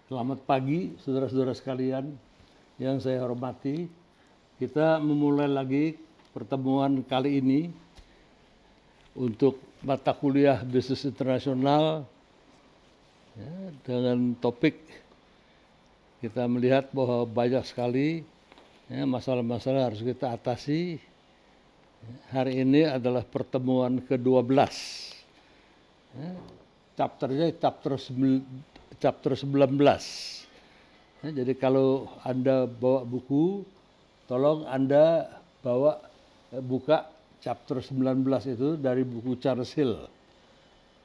Selamat pagi saudara-saudara sekalian yang saya hormati. Kita memulai lagi pertemuan kali ini untuk mata kuliah bisnis internasional ya, dengan topik kita melihat bahwa banyak sekali ya, masalah-masalah harus kita atasi. Hari ini adalah pertemuan ke-12. Ya, chapter 19. Ya, jadi kalau Anda bawa buku, tolong Anda buka chapter 19 itu dari buku Charles Hill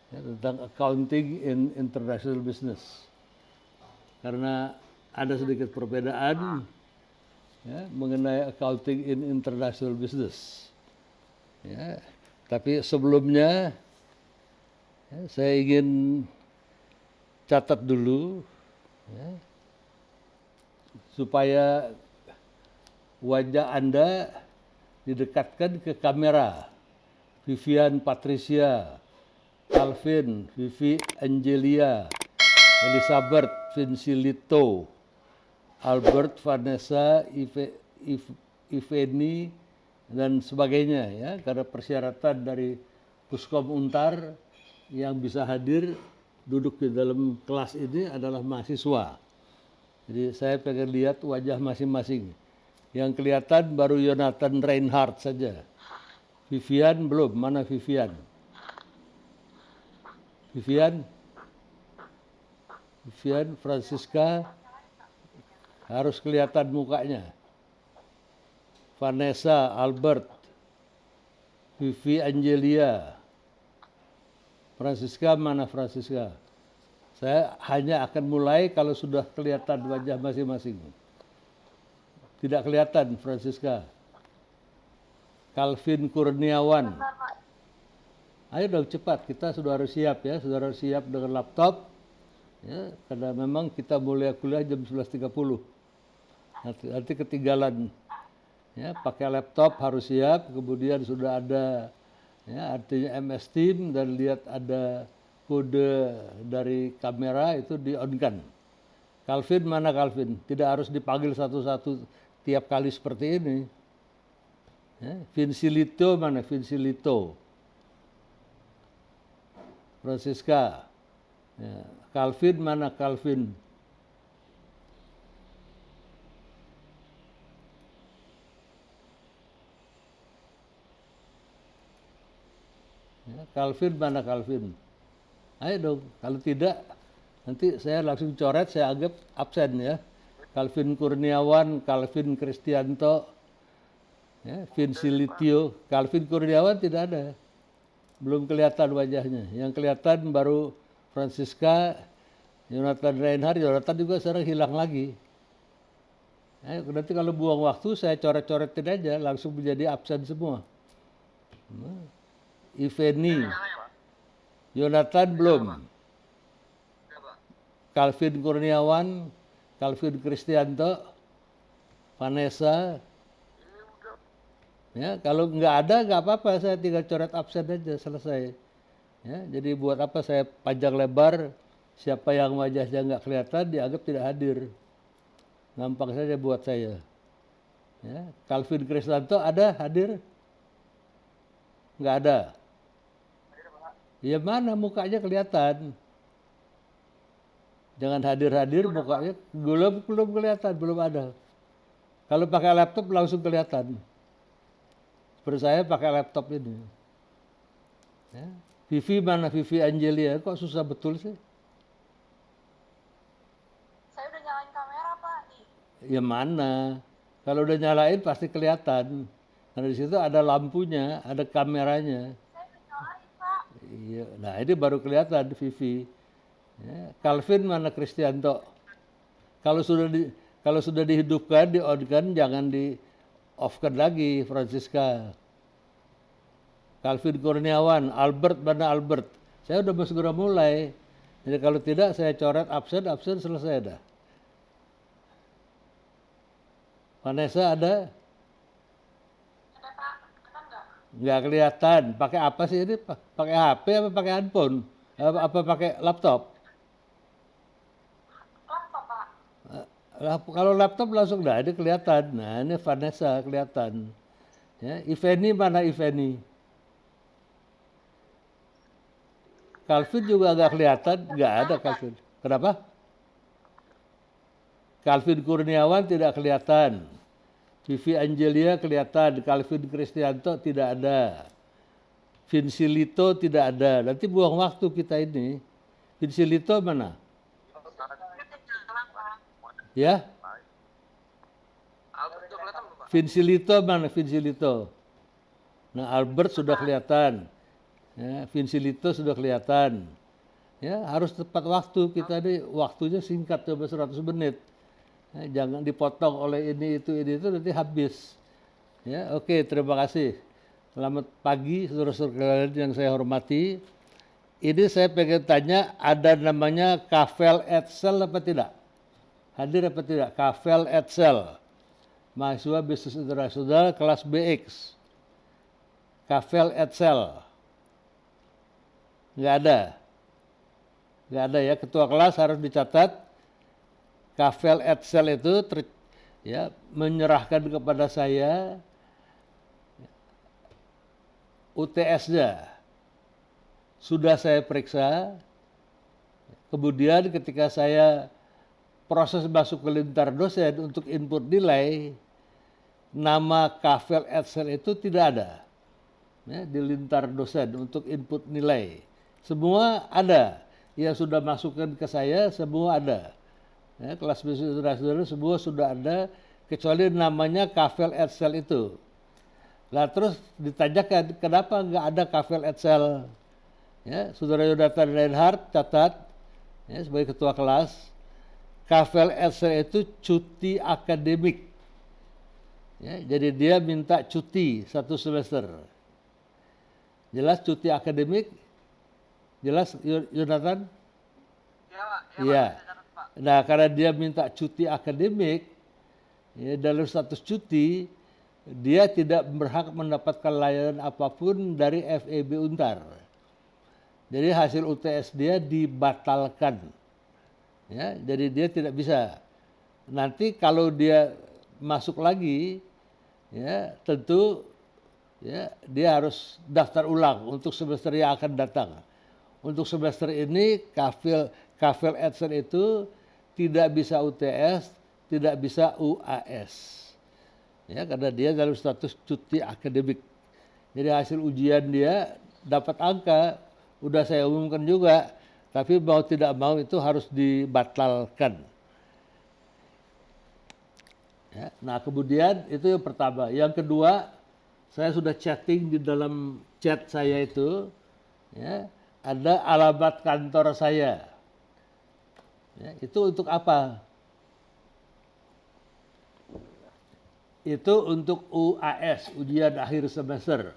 ya, tentang accounting in international business. Karena ada sedikit perbedaan ya, mengenai accounting in international business. Ya, tapi sebelumnya ya, saya ingin catat dulu ya, supaya wajah Anda didekatkan ke kamera. Vivian Patricia, Calvin, Vivi Angelia, Elizabeth Vincilito, Albert, Vanessa, Iveni, dan sebagainya ya, karena persyaratan dari Puskom Untar yang bisa hadir duduk di dalam kelas ini adalah mahasiswa. Jadi saya pengen lihat wajah masing-masing. Yang kelihatan baru Jonathan Reinhardt saja. Vivian belum, mana Vivian? Vivian Francisca harus kelihatan mukanya. Vanessa, Albert, Vivi Angelia, Francisca mana Francisca? Saya hanya akan mulai kalau sudah kelihatan wajah masing-masing. Tidak kelihatan Francisca. Calvin Kurniawan. Ayo dong cepat, kita sudah harus siap ya, sudah harus siap dengan laptop. Ya, karena memang kita mulai kuliah jam 11.30. Nanti ketinggalan. Ya, pakai laptop harus siap, kemudian sudah ada ya, artinya MS Team dan lihat ada kode dari kamera itu di-on-kan. Calvin mana Calvin? Tidak harus dipanggil satu-satu tiap kali seperti ini. Ya, Vincilito mana Vincilito? Francisca. Ya, Calvin mana Calvin? Ya, Calvin mana Calvin? Ayo dong, kalau tidak nanti saya langsung coret, saya anggap absen ya. Calvin Kurniawan, Calvin Kristianto, ya, Vincilitio. Calvin Kurniawan tidak ada, belum kelihatan wajahnya. Yang kelihatan baru Francisca, Jonathan Reinhardt. Jonathan juga sekarang hilang lagi. Ayo, nanti kalau buang waktu saya coret-coretin aja, langsung menjadi absen semua. Iveni, Jonathan belum. Calvin Kurniawan, Calvin Kristianto, Vanessa. Ya, kalau nggak ada nggak apa-apa, saya tinggal coret absen aja, selesai. Ya, jadi buat apa saya panjang lebar, siapa yang wajahnya nggak kelihatan dianggap tidak hadir. Gampang saja buat saya. Ya, Calvin Kristianto ada hadir? Nggak ada. Ya mana mukanya kelihatan. Jangan hadir-hadir mukanya belum kelihatan, belum ada. Kalau pakai laptop langsung kelihatan. Seperti saya pakai laptop ini. Ya. Vivi mana Vivi Angelia? Kok susah betul sih? Saya udah nyalain kamera Pak nih. Ya mana? Kalau udah nyalain pasti kelihatan. Karena di situ ada lampunya, ada kameranya. Saya udah nyalain Pak. Iya, nah ini baru kelihatan Vivi. Ya, Calvin mana Kristianto? Kalau sudah dihidupkan, di-on-kan, jangan di-off-kan lagi Francisca. Calvin Kurniawan, Albert mana Albert? Saya udah mau segera mulai. Jadi kalau tidak saya coret absen selesai dah. Vanessa ada? Ada Pak, kelihatan nggak? Nggak kelihatan. Pakai apa sih ini? Pakai HP apa pakai handphone? Apa pakai laptop? Laptop Kalau laptop langsung dah ini kelihatan. Nah, ini Vanessa kelihatan. Ya, Iveni mana Iveni? Calvin juga agak kelihatan, nggak ada Calvin. Kenapa? Calvin Kurniawan tidak kelihatan. Vivi Angelia kelihatan, Calvin Kristianto tidak ada. Vinci Lito tidak ada. Nanti buang waktu kita ini. Vinci Lito mana? Ya? Vinci Lito mana? Vinci Lito. Nah, Albert sudah kelihatan. Ya, Vinci Lito sudah kelihatan. Ya, harus tepat waktu. Kita ini waktunya singkat, coba 100 menit. Ya, jangan dipotong oleh ini itu nanti habis. Ya, oke, terima kasih. Selamat pagi saudara-saudara yang saya hormati. Ini saya pengen tanya, ada namanya Kavel Edsel apa tidak? Hadir apa tidak? Kavel Edsel, mahasiswa bisnis internasional kelas BX. Kavel Edsel. Nggak ada. Nggak ada ya, ketua kelas harus dicatat. Kavel Edsel itu menyerahkan kepada saya UTS-nya. Sudah saya periksa. Kemudian ketika saya proses masuk ke lintar dosen untuk input nilai, nama Kavel Edsel itu tidak ada. Ya, di lintar dosen untuk input nilai. Semua ada. Yang sudah masukkan ke saya, semua ada. Ya, kelas bisnis internasional semua sudah ada, kecuali namanya Kavel Edsel itu. Lah terus ditanyakan, kenapa nggak ada Kavel Edsel? Ya, Saudara Yonatan Reinhardt catat, ya, sebagai ketua kelas, Kavel Edsel itu cuti akademik. Ya, jadi dia minta cuti 1 semester. Jelas cuti akademik? Jelas Yonatan? Iya. Nah, karena dia minta cuti akademik, ya, dalam status cuti, dia tidak berhak mendapatkan layanan apapun dari FEB Untar. Jadi hasil UTS dia dibatalkan. Ya, jadi dia tidak bisa. Nanti kalau dia masuk lagi, ya, tentu ya, dia harus daftar ulang untuk semester yang akan datang. Untuk semester ini Kavel Edsel itu tidak bisa UTS, tidak bisa UAS. Ya, karena dia dalam status cuti akademik. Jadi hasil ujian dia dapat angka, udah saya umumkan juga, tapi mau tidak mau itu harus dibatalkan. Ya, nah kemudian itu yang pertama. Yang kedua, saya sudah chatting di dalam chat saya itu, ya, ada alamat kantor saya. Ya, itu untuk apa? Itu untuk UAS, ujian akhir semester.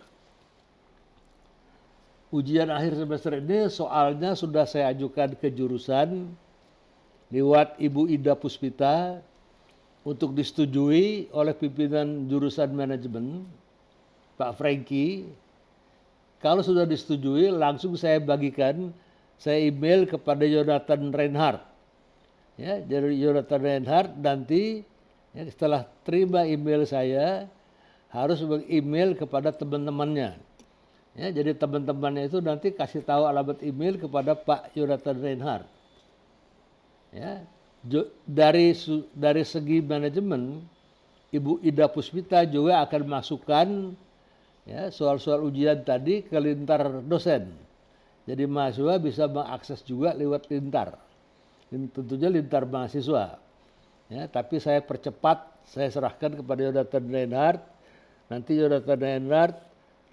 Ujian akhir semester ini soalnya sudah saya ajukan ke jurusan lewat Ibu Ida Puspita untuk disetujui oleh pimpinan jurusan manajemen, Pak Franky. Kalau sudah disetujui, langsung saya bagikan, saya email kepada Yonatan Reinhardt. Ya, dari Yonatan Reinhardt nanti ya, setelah terima email saya harus meng-email kepada teman-temannya. Ya, jadi teman-temannya itu nanti kasih tahu alamat email kepada Pak Yonatan Reinhardt. Ya, dari segi manajemen, Ibu Ida Puspita juga akan masukkan ya, soal-soal ujian tadi ke lintar dosen. Jadi mahasiswa bisa mengakses juga lewat lintar. Tentunya lintar mahasiswa. Ya, tapi saya percepat, saya serahkan kepada Yonatan Reinhardt. Nanti Yonatan Reinhardt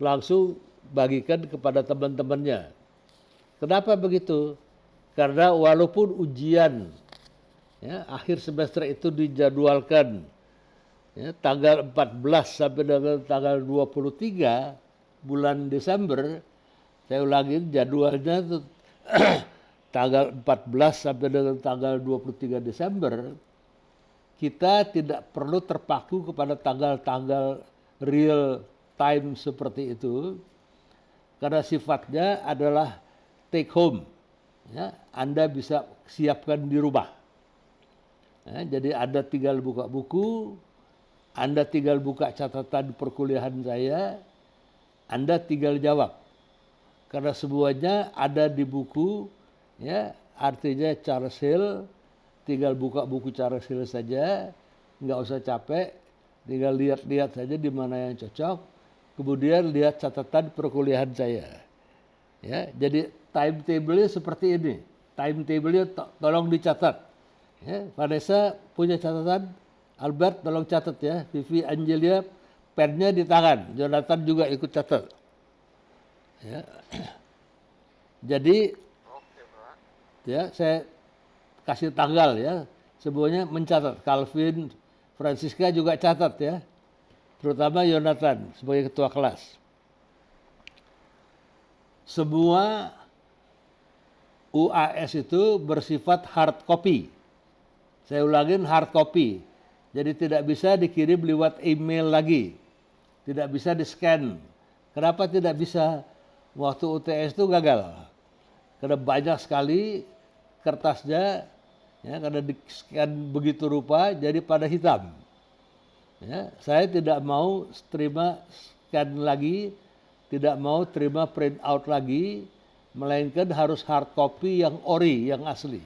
langsung bagikan kepada teman-temannya. Kenapa begitu? Karena walaupun ujian ya, akhir semester itu dijadwalkan ya, tanggal 14 sampai dengan tanggal 23 bulan Desember, saya ulangi jadwalnya itu tanggal 14 sampai dengan tanggal 23 Desember, kita tidak perlu terpaku kepada tanggal-tanggal real time seperti itu, karena sifatnya adalah take home. Ya, Anda bisa siapkan di rumah. Jadi Anda tinggal buka buku, Anda tinggal buka catatan perkuliahan saya, Anda tinggal jawab. Karena semuanya ada di buku, ya, artinya Charles Hill, tinggal buka buku Charles Hill saja, nggak usah capek, tinggal lihat-lihat saja di mana yang cocok, kemudian lihat catatan perkuliahan saya. Ya, jadi timetable-nya seperti ini. Timetable-nya tolong dicatat. Ya, Vanessa punya catatan, Albert tolong catat ya, Vivi Angelia pennya di tangan, Jonathan juga ikut catat. Ya. Jadi ya saya kasih tanggal ya, semuanya mencatat. Calvin, Francisca juga catat ya, terutama Jonathan sebagai ketua kelas. Semua UAS itu bersifat hard copy. Saya ulangin, hard copy. Jadi tidak bisa dikirim lewat email lagi. Tidak bisa di-scan. Kenapa tidak bisa? Waktu UTS itu gagal. Karena banyak sekali kertasnya, ya, karena di-scan begitu rupa, jadi pada hitam. Ya, saya tidak mau terima scan lagi, tidak mau terima print out lagi, melainkan harus hard copy yang ori, yang asli.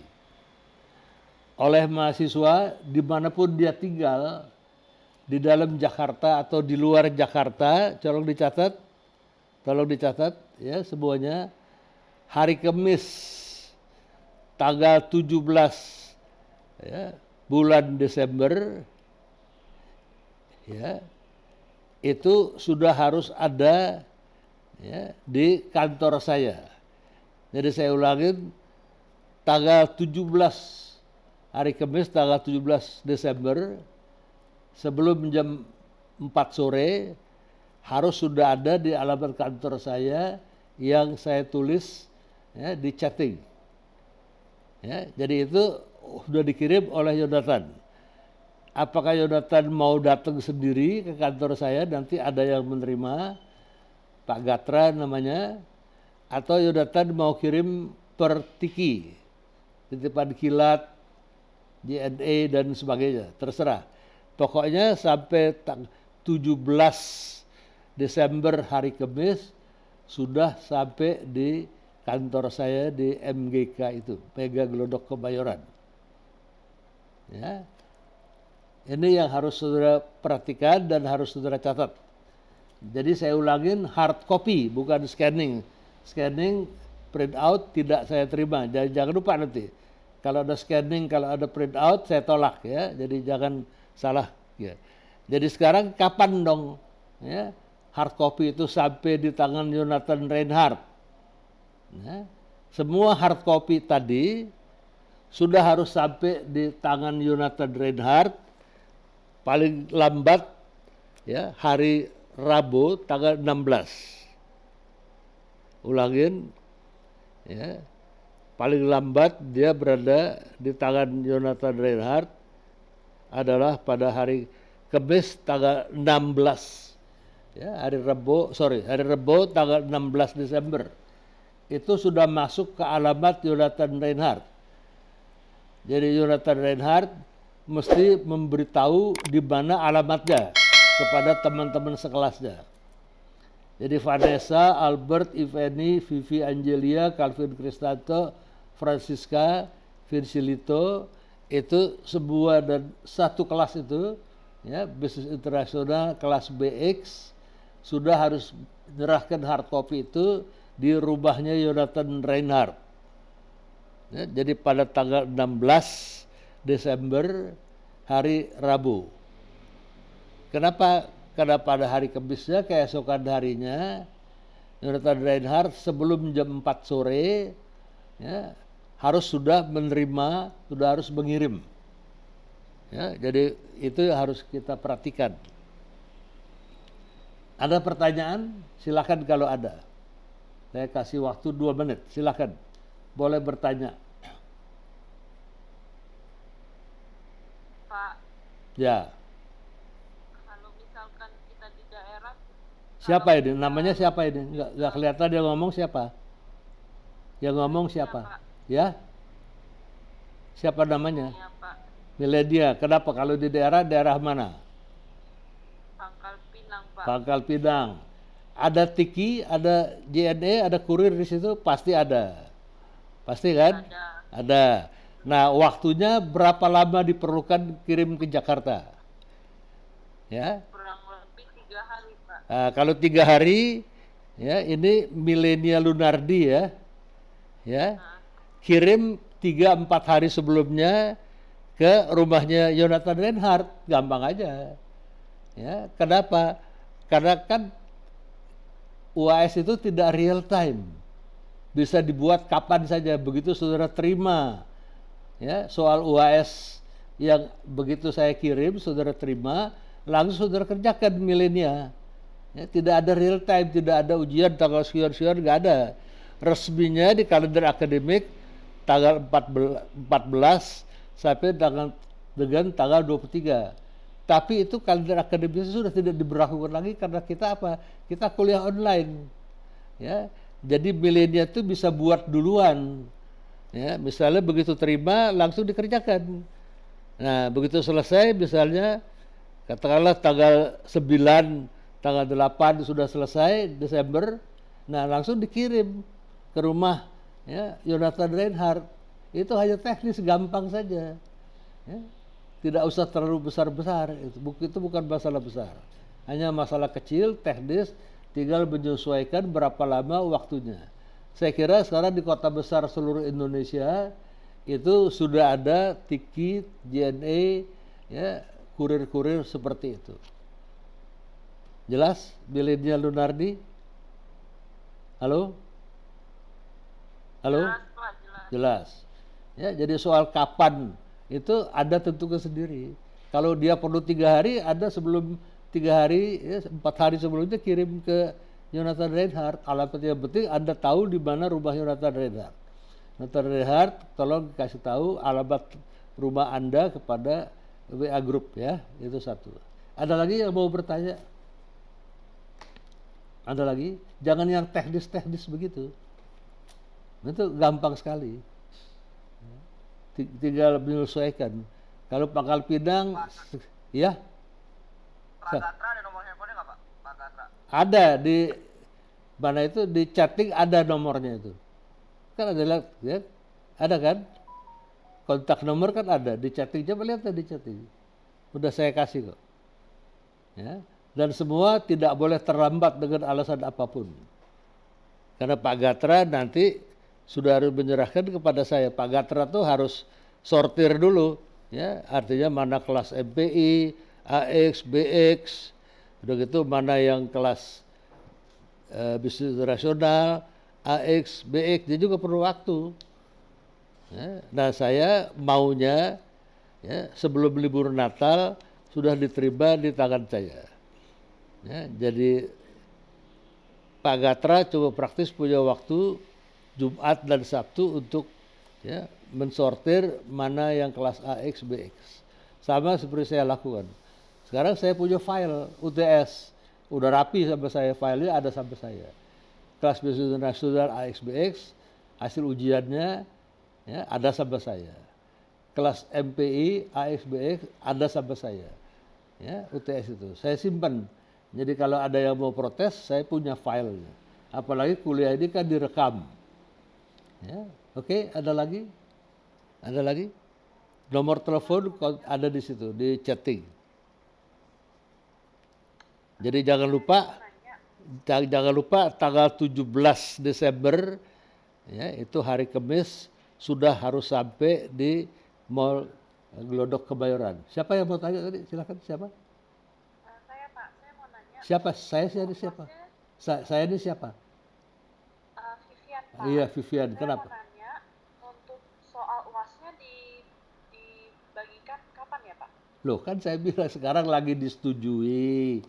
Oleh mahasiswa dimanapun dia tinggal, di dalam Jakarta atau di luar Jakarta, tolong dicatat ya semuanya. Hari Kamis tanggal 17 ya, bulan Desember ya, itu sudah harus ada ya, di kantor saya. Jadi saya ulangin, tanggal 17 hari Kamis tanggal 17 Desember sebelum jam 4 sore harus sudah ada di alamat kantor saya yang saya tulis ya, di chatting. Ya, jadi itu sudah dikirim oleh Jonathan. Apakah Jonathan mau datang sendiri ke kantor saya, nanti ada yang menerima, Pak Gatra namanya, atau Jonathan mau kirim per tiki, titipan kilat, JNE dan sebagainya, terserah. Pokoknya sampai 17 Desember hari Kamis sudah sampai di kantor saya di MGK itu, Mega Glodok Kebayoran. Ya. Ini yang harus saudara perhatikan dan harus saudara catat. Jadi saya ulangin, hard copy bukan scanning. Scanning, print out tidak saya terima. Jangan lupa nanti. Kalau ada scanning, kalau ada print out, saya tolak ya. Jadi jangan salah. Ya. Jadi sekarang kapan dong ya, hard copy itu sampai di tangan Jonathan Reinhardt? Ya. Semua hard copy tadi sudah harus sampai di tangan Jonathan Reinhardt paling lambat ya hari Rabu tanggal 16. Ulangin ya. Paling lambat dia berada di tangan Jonathan Reinhardt adalah pada hari Kamis tanggal 16. Ya, hari Rabu tanggal 16 Desember. Itu sudah masuk ke alamat Jonathan Reinhardt. Jadi Jonathan Reinhardt mesti memberitahu di mana alamatnya kepada teman-teman sekelasnya. Jadi Vanessa, Albert, Ivani, Vivi Angelia, Calvin Kristanto, Francisca, Vincilito, itu sebuah dan satu kelas itu, ya, bisnis internasional kelas BX, sudah harus menyerahkan hard copy itu di rumahnya Jonathan Reinhardt. Ya, jadi pada tanggal 16 Desember hari Rabu. Kenapa? Karena pada hari Kamisnya, keesokan harinya, Jonathan Reinhardt sebelum jam 4 sore ya, harus sudah menerima, sudah harus mengirim. Ya, jadi itu harus kita perhatikan. Ada pertanyaan? Silakan kalau ada. Saya kasih waktu 2 menit, silakan. Boleh bertanya. Pak, Ya. kalau misalkan kita di daerah, Siapa ini? Namanya siapa ini? Nggak kelihatan dia ngomong siapa? Yang ngomong siapa? Pak. Ya? Siapa namanya? Ya Pak, Milenia. Kenapa? Kalau di daerah mana? Pangkal Pinang, Pak. Pangkal Pinang. Ada Tiki, ada JNE, ada kurir di situ, pasti ada. Pasti kan? Ada Ada. Nah, waktunya berapa lama diperlukan kirim ke Jakarta? Ya. kurang lebih 3 hari, Pak. Nah, kalau 3 hari, ya ini Milenia Lunardi ya, ya Nah, kirim 3-4 hari sebelumnya ke rumahnya Jonathan Reinhardt, gampang aja. Ya, kenapa? Karena kan UAS itu tidak real time, bisa dibuat kapan saja. Begitu saudara terima, ya soal UAS yang begitu saya kirim, saudara terima, langsung saudara kerjakan Milenia. Ya, tidak ada real time, tidak ada ujian tanggal sekian-sekian, nggak ada. Resminya di kalender akademik tanggal 14 sampai dengan tanggal 23. Tapi itu kalender akademik sudah tidak diberlakukan lagi karena kita apa? Kita kuliah online. Ya. Jadi Milenia itu bisa buat duluan. Ya, misalnya begitu terima langsung dikerjakan. Nah, begitu selesai misalnya katakanlah tanggal 9, tanggal 8 sudah selesai Desember, nah langsung dikirim ke rumah ya Jonathan Reinhardt. Itu hanya teknis, gampang saja. Ya. Tidak usah terlalu besar-besar, itu bukan masalah besar. Hanya masalah kecil, teknis, tinggal menyesuaikan berapa lama waktunya. Saya kira sekarang di kota besar seluruh Indonesia itu sudah ada Tiki, JNE, ya, kurir-kurir seperti itu. Jelas? Milenia Lunardi? Halo? Halo? jelas, Pak, jelas. Jelas. Ya, jadi soal kapan itu ada tentukan sendiri. Kalau dia perlu 3 hari, ada sebelum 3 hari, ya, 4 hari sebelumnya kirim ke Jonathan Reinhardt. Alamat yang penting Anda tahu di mana rumah Jonathan Reinhardt. Jonathan Reinhardt, tolong kasih tahu alamat rumah Anda kepada WA Group ya, itu satu. Ada lagi yang mau bertanya? Ada lagi? Jangan yang teknis-teknis begitu. Itu gampang sekali. Tinggal menyesuaikan. Kalau Pangkal Pinang, ya. Pak Gatra ada nomor handphonenya nggak Pak? Pak Gatra. Ada di mana itu di chatting ada nomornya itu. Kan ada ya? Ada kan? Kontak nomor kan ada di chatting. Coba lihat di chatting. Udah saya kasih kok. Ya. Dan semua tidak boleh terlambat dengan alasan apapun. Karena Pak Gatra nanti sudah harus menyerahkan kepada saya. Pak Gatra tuh harus sortir dulu, ya, artinya mana kelas MPI, AX, BX, udah gitu mana yang kelas bisnis rasional, AX, BX, dia juga perlu waktu. Ya. Nah saya maunya ya, sebelum libur Natal sudah diterima di tangan saya. Ya, jadi Pak Gatra coba praktis punya waktu Jumat dan Sabtu untuk ya, mensortir mana yang kelas AX, BX. Sama seperti saya lakukan. Sekarang saya punya file UTS. Udah rapi sampai saya, filenya ada sampai saya. Kelas bisnis nasional AX, BX, hasil ujiannya ya, ada sampai saya. Kelas MPI, AX, BX, ada sampai saya. Ya, UTS itu. Saya simpan. Jadi kalau ada yang mau protes, saya punya filenya. Apalagi kuliah ini kan direkam. Ya, oke, ada lagi? Ada lagi? Nomor telepon ada di situ, di chatting. Jadi jangan lupa tanggal 17 Desember ya, itu hari Kamis sudah harus sampai di Mall Glodok Kebayoran. Siapa yang mau tanya tadi? Silakan, siapa? Saya, Pak, saya mau nanya. Siapa? Saya ini siapa? Saya ini siapa? Vivian, Pak. Iya, Vivian. Saya Kenapa? mau nanya, untuk soal UASnya dibagikan kapan ya, Pak? Loh, kan saya bilang sekarang lagi disetujui.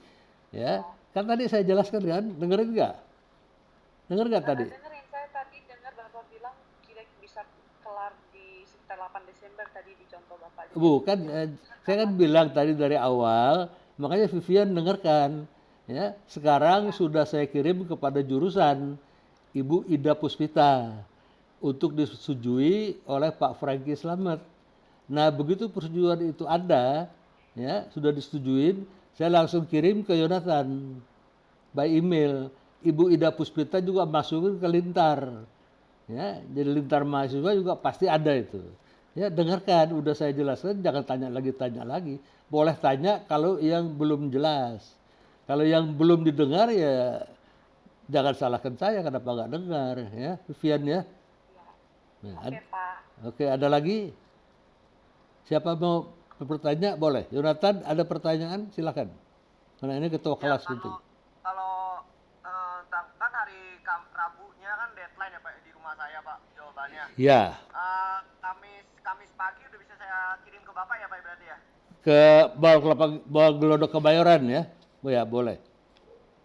Ya, kan tadi saya jelaskan kan, dengerin nggak? Denger nggak tadi? Dengerin, saya tadi dengar Bapak bilang kira bisa kelar di sekitar 8 Desember tadi di contoh Bapak. Bukan, saya kan bilang tadi dari awal, makanya Vivian dengarkan. Ya, sekarang sudah saya kirim kepada jurusan Ibu Ida Puspita untuk disetujui oleh Pak Franky Slamet. Nah begitu persetujuan itu ada, ya sudah disetujuin, saya langsung kirim ke Yonatan by email. Ibu Ida Puspita juga masukin ke Lintar, ya. Jadi Lintar mahasiswa juga pasti ada itu. Ya dengarkan, udah saya jelaskan, jangan tanya lagi. Boleh tanya kalau yang belum jelas. Kalau yang belum didengar ya jangan salahkan saya kenapa nggak dengar, ya, Vivian ya. Nah, Oke, Pak. oke, ada lagi? Siapa mau bertanya? Boleh. Yonatan, ada pertanyaan? Silakan. Karena ini ketua Ya, kelas penting. kalau kan hari Rabunya kan deadline ya Pak di rumah saya Pak jawabannya. Ya, Kamis pagi udah bisa saya kirim ke Bapak ya Pak berarti ya? ke Bawah Gelodok Kebayoran ya. Oh ya, boleh.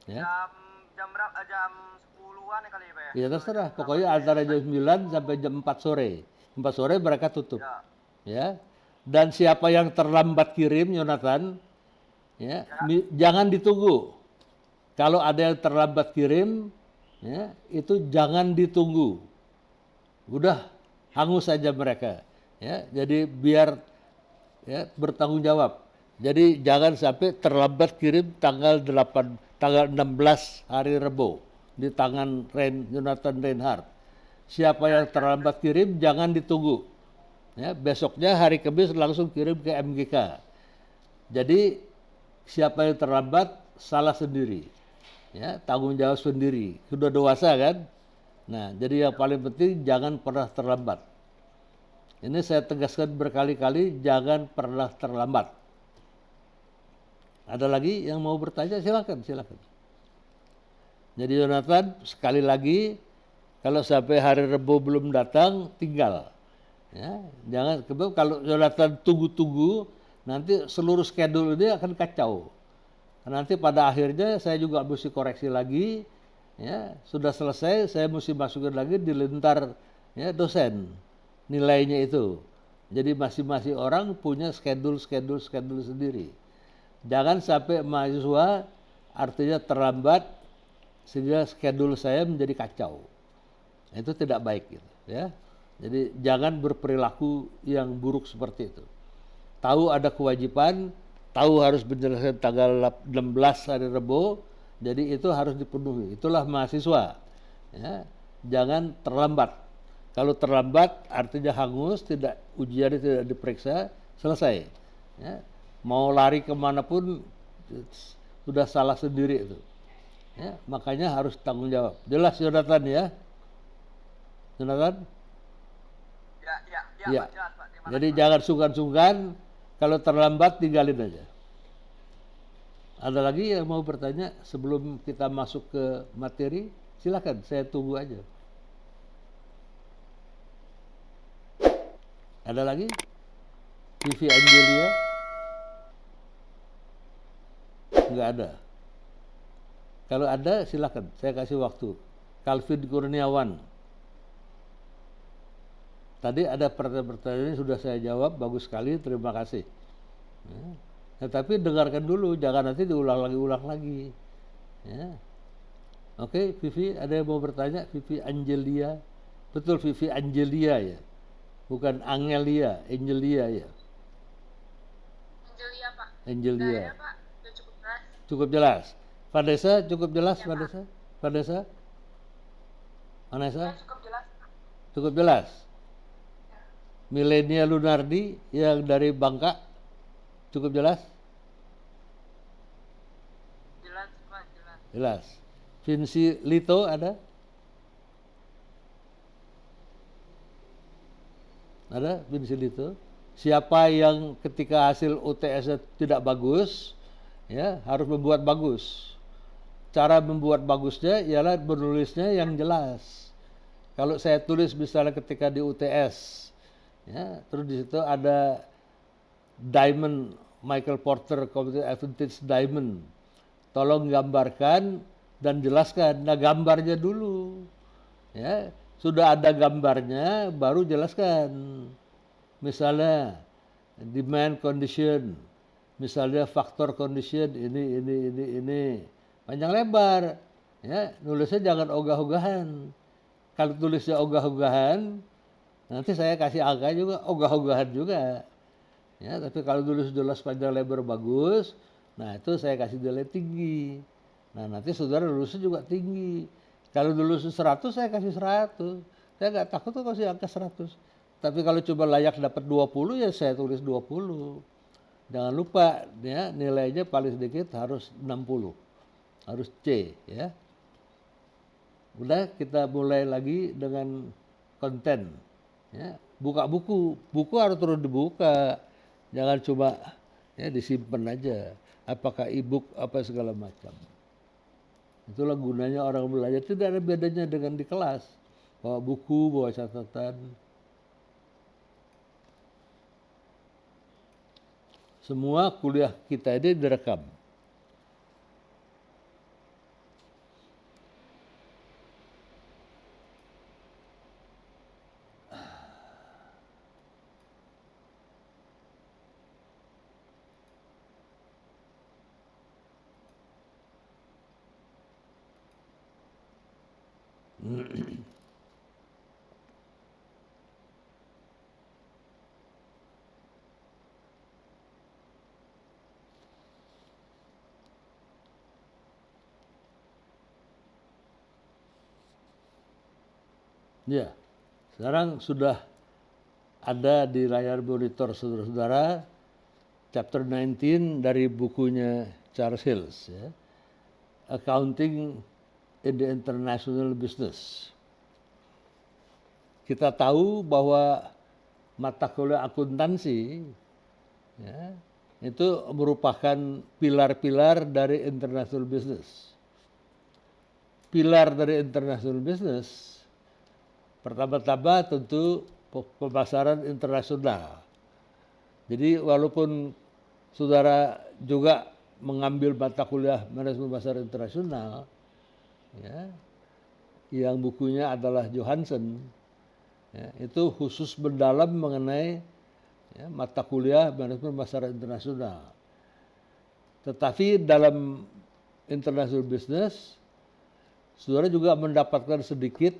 Ya. Jam berapa? Jam 10-an ya kali ya Pak ya? Ya terserah. Pokoknya antara jam 9 sampai jam 4 sore. 4 sore mereka tutup. Ya. Ya. Dan siapa yang terlambat kirim, Yonatan, ya, jangan ditunggu. Kalau ada yang terlambat kirim, ya, itu jangan ditunggu. Udah hangus saja mereka. Ya, jadi biar ya, bertanggung jawab. Jadi jangan sampai terlambat kirim tanggal 16 hari Rebo di tangan Yonatan Reinhardt. Siapa yang terlambat kirim jangan ditunggu. Ya, besoknya hari Kamis langsung kirim ke MGK. Jadi siapa yang terlambat salah sendiri. Ya, tanggung jawab sendiri. Sudah dewasa kan? Nah, jadi yang paling penting jangan pernah terlambat. Ini saya tegaskan berkali-kali, jangan pernah terlambat. Ada lagi yang mau bertanya? Silakan. Jadi Yonatan, sekali lagi, kalau sampai hari Rebo belum datang, tinggal. Ya, jangan kalau Yonatan tunggu-tunggu, nanti seluruh schedule ini akan kacau. Nanti pada akhirnya saya juga mesti koreksi lagi, ya sudah selesai, saya mesti masukin lagi di Lintar ya, dosen nilainya itu. Jadi masing-masing orang punya schedule sendiri. Jangan sampai mahasiswa artinya terlambat sehingga schedule saya menjadi kacau. Itu tidak baik gitu, ya. Jadi jangan berperilaku yang buruk seperti itu. Tahu ada kewajiban, tahu harus menjelaskan tanggal 16 hari Rebo, jadi itu harus dipenuhi. Itulah mahasiswa. Ya. Jangan terlambat. Kalau terlambat artinya hangus, ujiannya tidak diperiksa, selesai. Ya. Mau lari kemanapun sudah salah sendiri itu. Ya. Makanya harus tanggung jawab. Jelas Yonatan ya? Yonatan? Ya. Pak, jelas, Pak. Jadi jangan sungkan-sungkan, kalau terlambat tinggalin aja. Ada lagi yang mau bertanya sebelum kita masuk ke materi? Silakan, saya tunggu aja. Ada lagi? Vivi Angelia? Enggak ada. Kalau ada silakan, saya kasih waktu. Calvin Kurniawan. Tadi ada pertanyaan sudah saya jawab, bagus sekali, terima kasih. Ya. Tetapi dengarkan dulu, jangan nanti diulang lagi. Ya. Oke, Vivi, ada yang mau bertanya? Vivi Angelia, betul Vivi Angelia ya, bukan Angelia, Angelia ya. Angelia, Pak. Angelia. Daerah, Pak, udah cukup jelas. Cukup jelas. Vanessa cukup jelas, Ya, Vanessa? Vanessa? Vanessa? Cukup jelas, Pak. Cukup jelas. Milenia Lunardi yang dari Bangka cukup jelas? Jelas, Pak, jelas. Jelas. Vinci Lito ada? Ada Vinci Lito? Siapa yang ketika hasil UTS tidak bagus, ya harus membuat bagus. Cara membuat bagusnya ialah menulisnya yang jelas. Kalau saya tulis misalnya ketika di UTS, ya, terus di situ ada diamond Michael Porter Competitive Advantage Diamond. Tolong gambarkan dan jelaskan. Nah, gambarnya dulu. Ya, sudah ada gambarnya baru jelaskan. Misalnya demand condition, misalnya faktor condition ini. Panjang lebar. Ya, nulisnya jangan ogah-ogahan. Kalau tulisnya ogah-ogahan, nanti saya kasih angka juga, ogah-ogahan juga. Ya, tapi kalau dulu jelas panjang lebar bagus, nah itu saya kasih nilai tinggi. Nah, nanti saudara lulusnya juga tinggi. Kalau lulus 100, saya kasih 100. Saya nggak takut tuh kasih angka 100. Tapi kalau coba layak dapat 20, ya saya tulis 20. Jangan lupa ya, nilainya paling sedikit harus 60. Harus C ya. Udah, kita mulai lagi dengan konten. Ya, buka buku. Buku harus terus dibuka. Jangan cuma ya disimpan aja. Apakah e-book apa segala macam. Itulah gunanya orang belajar. Tidak ada bedanya dengan di kelas. Bawa buku, bawa catatan. Semua kuliah kita ini direkam. Ya, sekarang sudah ada di layar monitor saudara-saudara chapter 19 dari bukunya Charles Hills, ya. Accounting in the International Business. Kita tahu bahwa mata kuliah akuntansi ya, itu merupakan pilar-pilar dari international business. Pilar dari international business pertama-tama tentu pemasaran internasional. Jadi walaupun saudara juga mengambil mata kuliah manajemen pasar internasional, ya, yang bukunya adalah Johansson, ya, itu khusus mendalam mengenai ya, mata kuliah manajemen pasar internasional. Tetapi dalam international business, saudara juga mendapatkan sedikit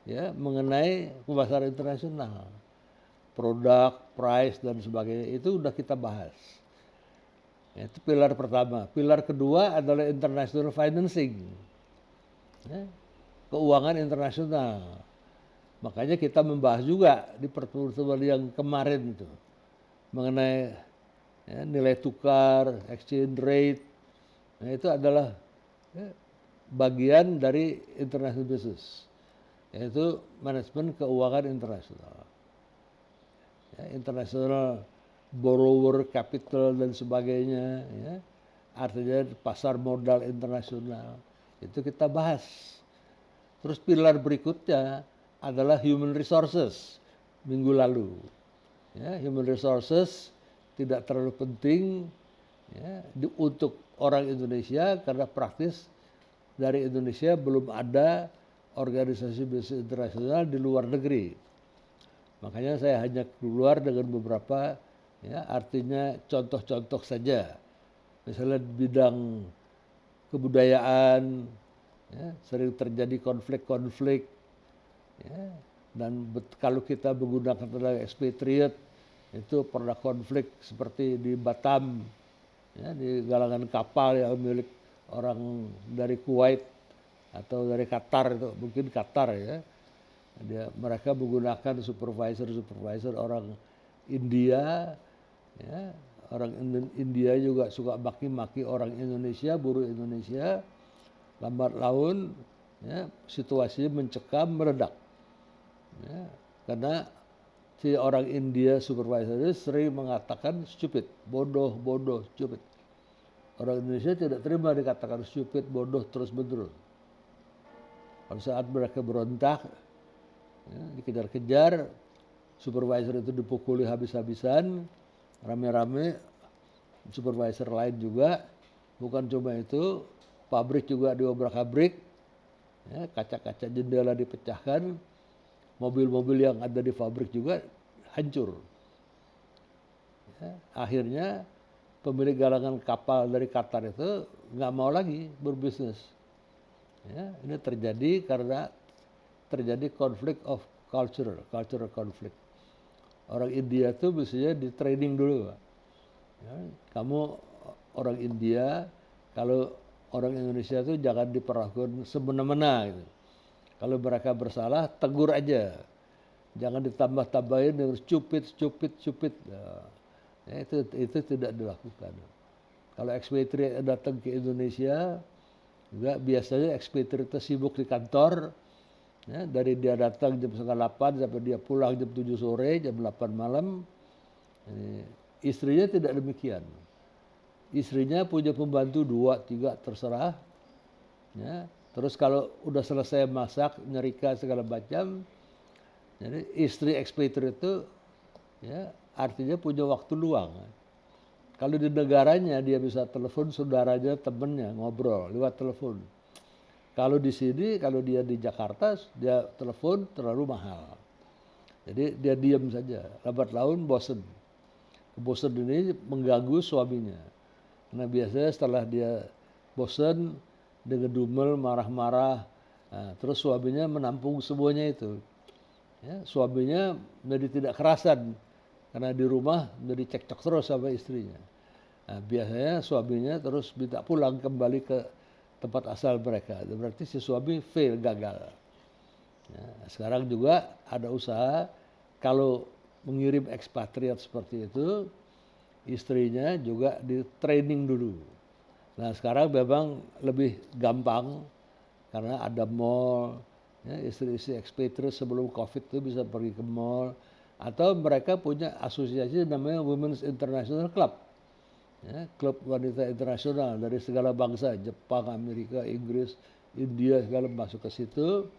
ya mengenai pemasaran internasional, produk, price dan sebagainya, itu udah kita bahas. Ya, itu pilar pertama. Pilar kedua adalah international financing, ya, keuangan internasional. Makanya kita membahas juga di pertemuan yang kemarin itu mengenai ya, nilai tukar, exchange rate. Nah, itu adalah ya, bagian dari international business, yaitu manajemen keuangan internasional. Ya, international borrower capital dan sebagainya, ya, artinya pasar modal internasional, itu kita bahas. Terus pilar berikutnya adalah human resources minggu lalu. Ya, human resources tidak terlalu penting ya, untuk orang Indonesia karena praktis dari Indonesia belum ada organisasi bisnis internasional di luar negeri. Makanya saya hanya keluar dengan beberapa ya, artinya contoh-contoh saja. Misalnya di bidang kebudayaan ya, sering terjadi konflik-konflik ya, dan kalau kita menggunakan tenaga expatriate itu pernah konflik seperti di Batam ya, di galangan kapal yang milik orang dari Kuwait atau dari Qatar, itu mungkin Qatar ya. Mereka menggunakan supervisor orang India ya. Orang India juga suka maki-maki orang Indonesia, buruh Indonesia. Lambat laun ya, situasinya mencekam, meledak ya. Karena si orang India supervisor itu sering mengatakan stupid, bodoh, stupid. Orang Indonesia tidak terima dikatakan stupid, bodoh terus-menerus. Pada saat mereka berontak, ya, dikejar-kejar, supervisor itu dipukuli habis-habisan, rame-rame, supervisor lain juga. Bukan cuma itu, pabrik juga diobrak-abrik, ya, kaca-kaca jendela dipecahkan, mobil-mobil yang ada di pabrik juga hancur. Ya, akhirnya pemilik galangan kapal dari Qatar itu nggak mau lagi berbisnis. Ya, ini terjadi karena terjadi konflik of cultural conflict. Orang India tuh biasanya di training dulu, Pak. Ya, kamu orang India, kalau orang Indonesia tuh jangan diperlakukan semena-mena gitu. Kalau mereka bersalah, tegur aja. Jangan ditambah-tambahin dengan stupid, stupid, stupid. Ya, itu tidak dilakukan. Kalau expatriate datang ke Indonesia, juga biasanya expatriate sibuk di kantor. Ya, dari dia datang jam 7:30 sampai dia pulang jam 7 sore, jam 8 malam. Ini, istrinya tidak demikian. Istrinya punya pembantu 2, 3 terserah. Ya, terus kalau udah selesai masak, nyerika segala macam, jadi istri expatriate itu ya artinya punya waktu luang. Kalau di negaranya dia bisa telepon saudaranya, temennya, ngobrol lewat telepon. Kalau di sini, kalau dia di Jakarta, dia telepon terlalu mahal. Jadi dia diam saja, lambat laun bosen. Bosen ini mengganggu suaminya. Karena biasanya setelah dia bosen, dengan dumel, marah-marah, nah, terus suaminya menampung semuanya itu. Ya, suaminya menjadi tidak kerasan karena di rumah menjadi cekcok terus sama istrinya. Nah, biasanya suaminya terus minta pulang kembali ke tempat asal mereka. Berarti si suami fail, gagal. Ya, sekarang juga ada usaha kalau mengirim ekspatriat seperti itu, istrinya juga di training dulu. Nah sekarang memang lebih gampang karena ada mall. Ya, istri-istri expatriate sebelum COVID itu bisa pergi ke mall, atau mereka punya asosiasi namanya Women's International Club, ya, klub wanita internasional dari segala bangsa, Jepang, Amerika, Inggris, India segala masuk ke situ.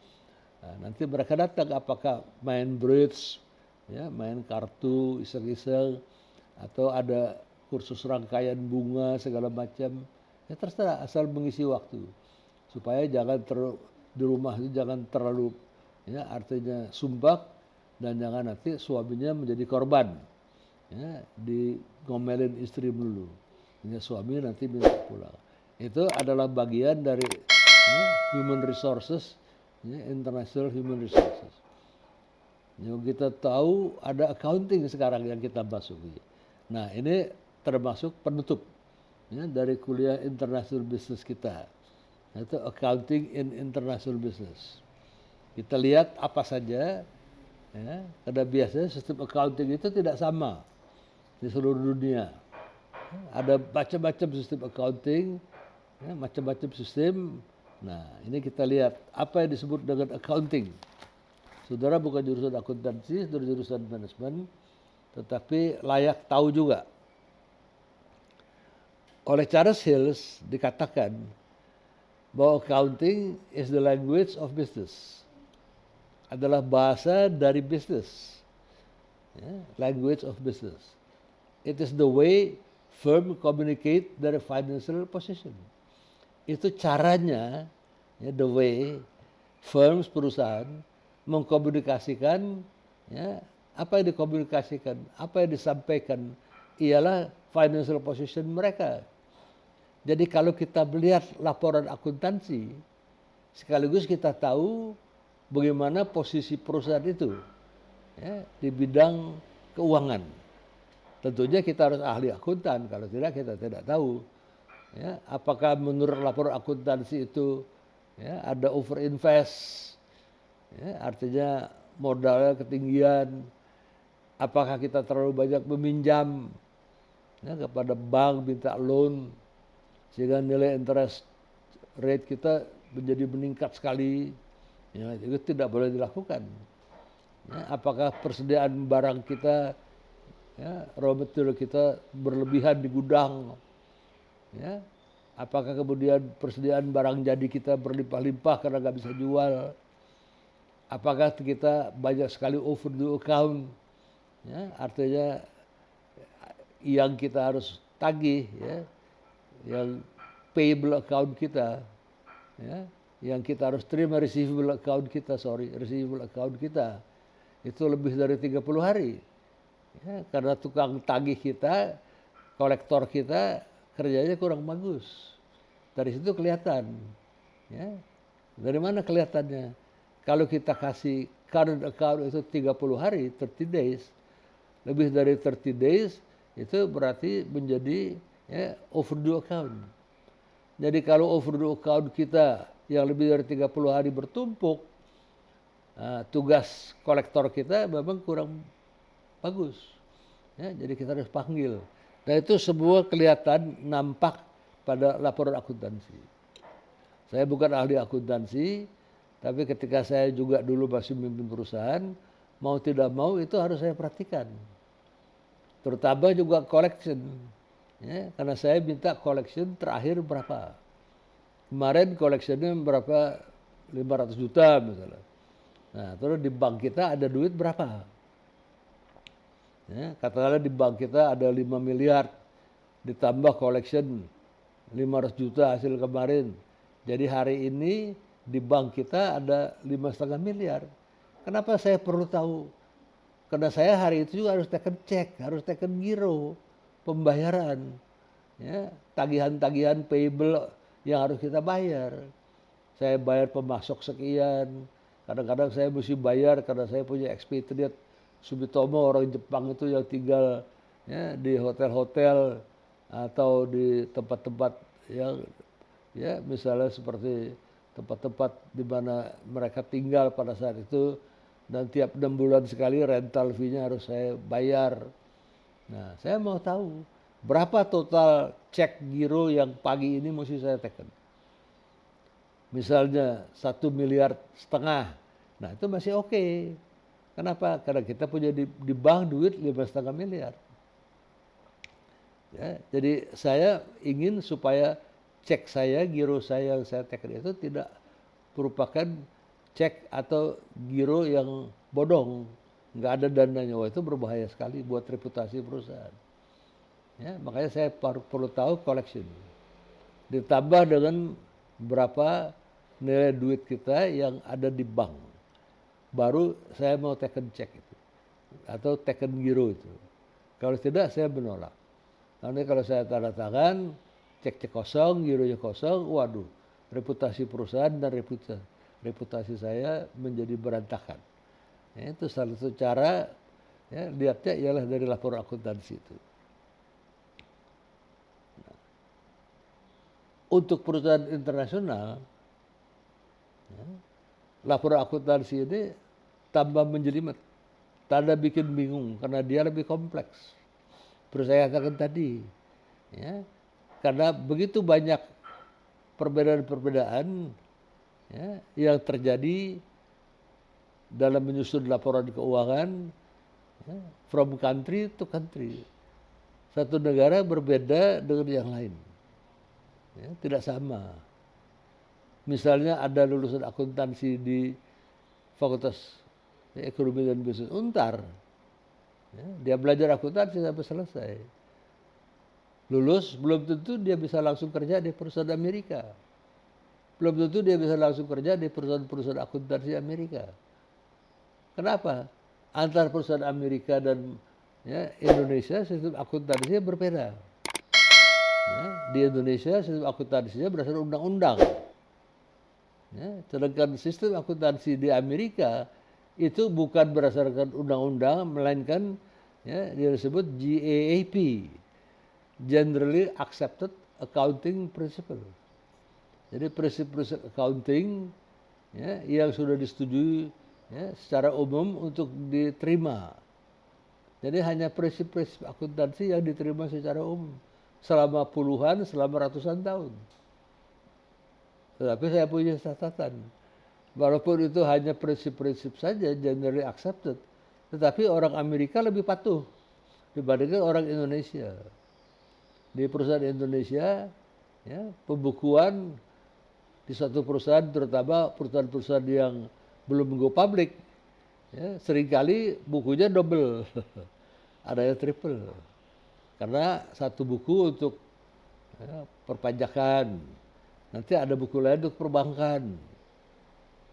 Nah, nanti mereka datang apakah main bridge, ya, main kartu iseng-iseng, atau ada kursus rangkaian bunga segala macam, ya terserah asal mengisi waktu supaya jangan di rumah itu jangan terlalu, ya, artinya sumpah, dan jangan nanti suaminya menjadi korban, ya, ngomelin istri dulu, ya, suami nanti minta pulang. Itu adalah bagian dari, ya, human resources, ya, international human resources. Yang kita tahu ada accounting sekarang yang kita masuki. Nah ini termasuk penutup, ya, dari kuliah international business kita. Itu accounting in international business. Kita lihat apa saja, ya, karena biasanya sistem accounting itu tidak sama di seluruh dunia. Ada macam-macam sistem accounting, ya, macam-macam sistem. Nah ini kita lihat apa yang disebut dengan accounting. Saudara bukan jurusan akuntansi, saudara jurusan manajemen, tetapi layak tahu juga. Oleh Charles Hills dikatakan bahwa accounting is the language of business, adalah bahasa dari bisnis, ya, language of business. It is the way firm communicate their financial position. Itu caranya, ya, the way firms, perusahaan mengkomunikasikan, ya, apa yang dikomunikasikan, apa yang disampaikan ialah financial position mereka. Jadi kalau kita melihat laporan akuntansi, sekaligus kita tahu bagaimana posisi perusahaan itu, ya, di bidang keuangan. Tentunya kita harus ahli akuntan, kalau tidak kita tidak tahu, ya, apakah menurut laporan akuntansi itu, ya, ada overinvest, ya, artinya modalnya ketinggian, apakah kita terlalu banyak meminjam, ya, kepada bank, minta loan, sehingga nilai interest rate kita menjadi meningkat sekali, ya, itu tidak boleh dilakukan. Ya, apakah persediaan barang kita, ya, raw material kita berlebihan di gudang, ya, apakah kemudian persediaan barang jadi kita berlimpah-limpah karena nggak bisa jual, apakah kita banyak sekali overdue account, ya, artinya yang kita harus tagih, ya, yang payable account kita, ya, yang kita harus terima receivable account kita, receivable account kita itu lebih dari 30 hari, ya, karena tukang tagih kita, kolektor kita kerjanya kurang bagus. Dari situ kelihatan, ya. Dari mana kelihatannya? Kalau kita kasih current account itu 30 hari, 30 days, lebih dari 30 days, itu berarti menjadi ya, overdue account. Jadi kalau overdue account kita yang lebih dari 30 hari bertumpuk, tugas kolektor kita memang kurang bagus. Ya, jadi kita harus panggil. Dan itu semua kelihatan nampak pada laporan akuntansi. Saya bukan ahli akuntansi, tapi ketika saya juga dulu masih memimpin perusahaan, mau tidak mau itu harus saya perhatikan. Terutama juga collection. Ya, karena saya minta collection terakhir berapa. Kemarin collectionnya berapa, 500 juta misalnya. Nah, terus di bank kita ada duit berapa? Ya, katakanlah di bank kita ada 5 miliar, ditambah collection 500 juta hasil kemarin. Jadi hari ini di bank kita ada 5,5 miliar. Kenapa saya perlu tahu? Karena saya hari itu juga harus tekan cek, harus tekan giro, pembayaran. Ya, tagihan-tagihan payable yang harus kita bayar. Saya bayar pemasok sekian, kadang-kadang saya mesti bayar karena saya punya expatriate Sumitomo orang Jepang itu yang tinggal ya, di hotel-hotel atau di tempat-tempat yang ya misalnya seperti tempat-tempat di mana mereka tinggal pada saat itu, dan tiap 6 bulan sekali rental fee-nya harus saya bayar. Nah, saya mau tahu berapa total cek giro yang pagi ini mesti saya tekan. Misalnya 1,5 miliar. Nah, itu masih oke. Kenapa? Karena kita punya di bank duit 5,5 miliar. Ya, jadi saya ingin supaya cek saya, giro saya yang saya tekan itu tidak merupakan cek atau giro yang bodong, nggak ada dananya. Wah, itu berbahaya sekali buat reputasi perusahaan. Ya, makanya saya perlu tahu collection. Ditambah dengan berapa nilai duit kita yang ada di bank. Baru saya mau teken cek itu. Atau teken giro itu. Kalau tidak saya menolak. Nanti kalau saya tanda tangan, cek kosong, gironya kosong, waduh, reputasi perusahaan dan reputasi saya menjadi berantakan. Ya, itu salah satu cara, ya, lihatnya ialah dari laporan akuntansi itu. Nah, untuk perusahaan internasional, ya, laporan akuntansi ini tambah menjelimet, tanda bikin bingung karena dia lebih kompleks. Seperti saya katakan tadi, ya, karena begitu banyak perbedaan-perbedaan ya, yang terjadi dalam menyusun laporan keuangan ya, from country to country. Satu negara berbeda dengan yang lain, ya, tidak sama. Misalnya ada lulusan akuntansi di Fakultas Ekonomi dan Bisnis Untar, ya, dia belajar akuntansi sampai selesai. Lulus, belum tentu dia bisa langsung kerja di perusahaan Amerika. Belum tentu dia bisa langsung kerja di perusahaan-perusahaan akuntansi Amerika. Kenapa? Antar perusahaan Amerika dan ya, Indonesia sistem akuntansinya berbeda. Ya, di Indonesia sistem akuntansinya berdasarkan undang-undang. Ya, sedangkan sistem akuntansi di Amerika itu bukan berdasarkan undang-undang, melainkan ya, dia disebut GAAP, Generally Accepted Accounting Principle. Jadi prinsip-prinsip accounting ya, yang sudah disetujui ya, secara umum untuk diterima. Jadi hanya prinsip-prinsip akuntansi yang diterima secara umum selama puluhan, selama ratusan tahun. Tetapi saya punya catatan, walaupun itu hanya prinsip-prinsip saja, generally accepted, tetapi orang Amerika lebih patuh dibandingkan orang Indonesia. Di perusahaan Indonesia, ya, pembukuan di suatu perusahaan, terutama perusahaan-perusahaan yang belum go public, ya, seringkali bukunya double, ada yang triple, karena satu buku untuk ya, perpajakan, nanti ada buku lain untuk perbankan,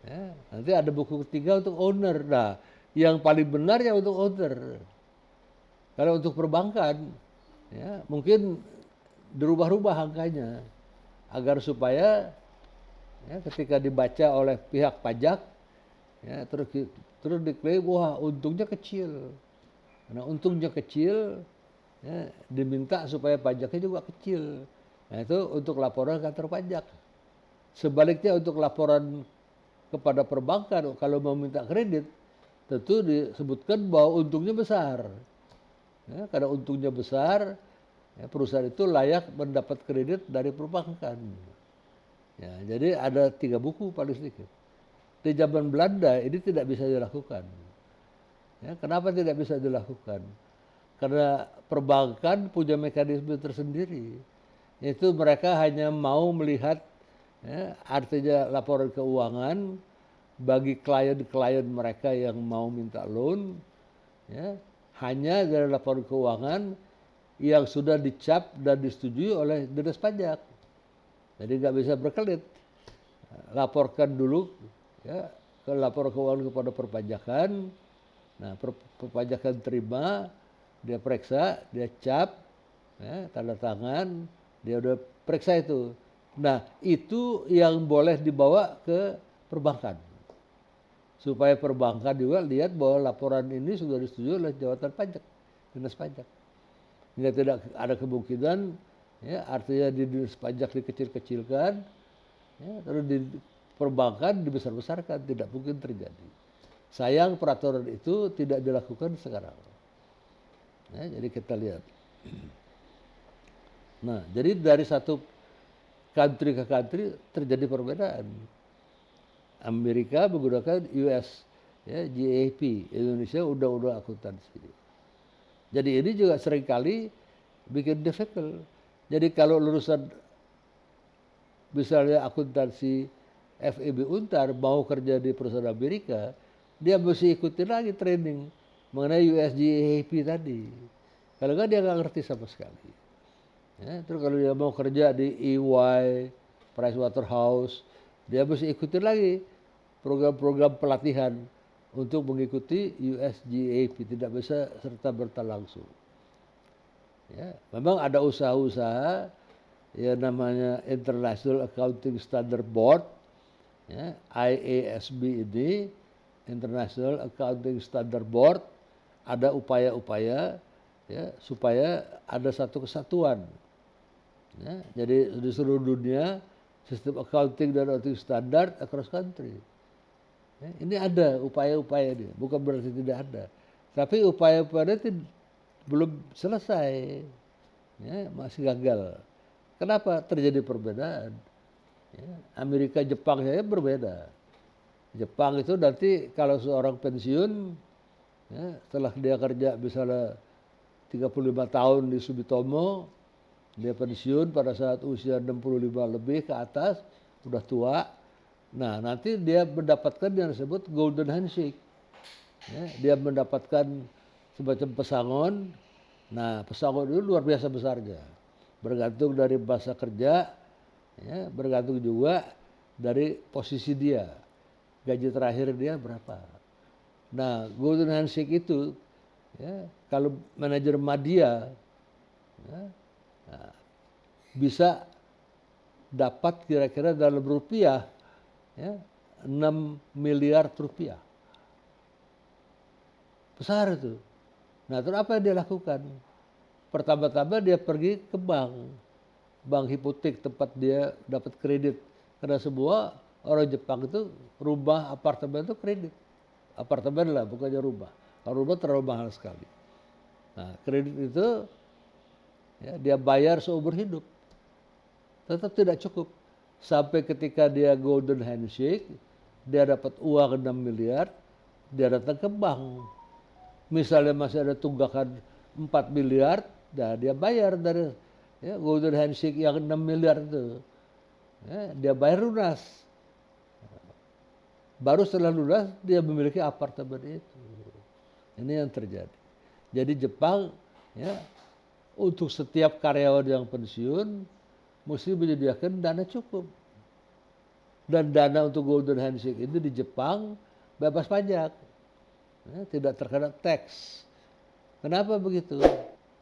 ya, nanti ada buku ketiga untuk owner. Nah, yang paling benar ya untuk owner. Kalau untuk perbankan, ya, mungkin dirubah-rubah angkanya agar supaya ya, ketika dibaca oleh pihak pajak ya, terus diklaim wah untungnya kecil. Karena untungnya kecil, ya, diminta supaya pajaknya juga kecil. Nah itu untuk laporan kantor pajak. Sebaliknya untuk laporan kepada perbankan, kalau mau minta kredit, tentu disebutkan bahwa untungnya besar. Ya, karena untungnya besar, ya, perusahaan itu layak mendapat kredit dari perbankan. Ya, jadi ada 3 buku paling sedikit. Di zaman Belanda ini tidak bisa dilakukan. Ya, kenapa tidak bisa dilakukan? Karena perbankan punya mekanisme tersendiri. Itu mereka hanya mau melihat, ya, artinya laporan keuangan bagi klien-klien mereka yang mau minta loan, ya, hanya dari laporan keuangan yang sudah dicap dan disetujui oleh dinas pajak. Jadi nggak bisa berkelit. Laporkan dulu, ya, ke laporan keuangan kepada perpajakan. Nah, perpajakan terima, dia periksa, dia cap, ya, tanda tangan, dia udah periksa itu. Nah, itu yang boleh dibawa ke perbankan. Supaya perbankan juga lihat bahwa laporan ini sudah disetujui oleh jabatan pajak, dinas pajak. Hingga tidak ada kemungkinan, ya, artinya di dinas pajak dikecil-kecilkan, ya, terus di perbankan dibesar-besarkan, tidak mungkin terjadi. Sayang peraturan itu tidak dilakukan sekarang. Ya, jadi kita lihat. Nah, jadi dari satu country ke country terjadi perbedaan. Amerika menggunakan US, ya, GAAP, Indonesia undang-undang akuntansi. Jadi ini juga seringkali bikin difficult. Jadi kalau lulusan misalnya akuntansi FEB Untar mau kerja di perusahaan Amerika, dia mesti ikuti lagi training mengenai US GAAP tadi. Kalau enggak dia nggak ngerti sama sekali. Ya, terus kalau dia mau kerja di EY, Pricewaterhouse, dia mesti ikuti lagi program-program pelatihan untuk mengikuti USGAP, tidak bisa serta-merta langsung. Ya, memang ada usaha-usaha yang namanya International Accounting Standard Board, ya, IASB ini, International Accounting Standard Board, ada upaya-upaya, ya, supaya ada satu kesatuan. Ya, jadi di seluruh dunia sistem accounting dan auditing standar across country. Ya, ini ada upaya-upaya dia, bukan berarti tidak ada. Tapi upaya-upaya itu belum selesai, ya, masih gagal. Kenapa? Terjadi perbedaan. Ya, Amerika, Jepang saja berbeda. Jepang itu nanti kalau seorang pensiun, ya, setelah dia kerja misalnya 35 tahun di Sumitomo, dia pensiun pada saat usia 65 lebih ke atas, udah tua. Nah, nanti dia mendapatkan yang disebut golden handshake. Ya, dia mendapatkan semacam pesangon. Nah, pesangon itu luar biasa besarnya. Bergantung dari masa kerja, ya, bergantung juga dari posisi dia. Gaji terakhir dia berapa. Nah, golden handshake itu, ya, kalau manajer media, ya, nah, bisa dapat kira-kira dalam rupiah, ya, 6 miliar rupiah. Besar itu. Nah, terus apa yang dia lakukan? Pertama-tama dia pergi ke bank hipotek tempat dia dapat kredit. Karena semua orang Jepang itu rumah, apartemen itu kredit. Apartemen lah, bukannya rumah. Kalau rumah terlalu mahal sekali. Nah, kredit itu, ya, dia bayar seumur hidup. Tetap tidak cukup. Sampai ketika dia golden handshake, dia dapat uang 6 miliar, dia datang ke bank. Misalnya masih ada tunggakan 4 miliar, nah dia bayar dari, ya, golden handshake yang 6 miliar itu. Ya, dia bayar lunas. Baru setelah lunas dia memiliki apartemen itu. Ini yang terjadi. Jadi Jepang, ya, untuk setiap karyawan yang pensiun mesti menyediakan dana cukup. Dan dana untuk golden handshake itu di Jepang bebas pajak. Ya, tidak terkena tax. Kenapa begitu?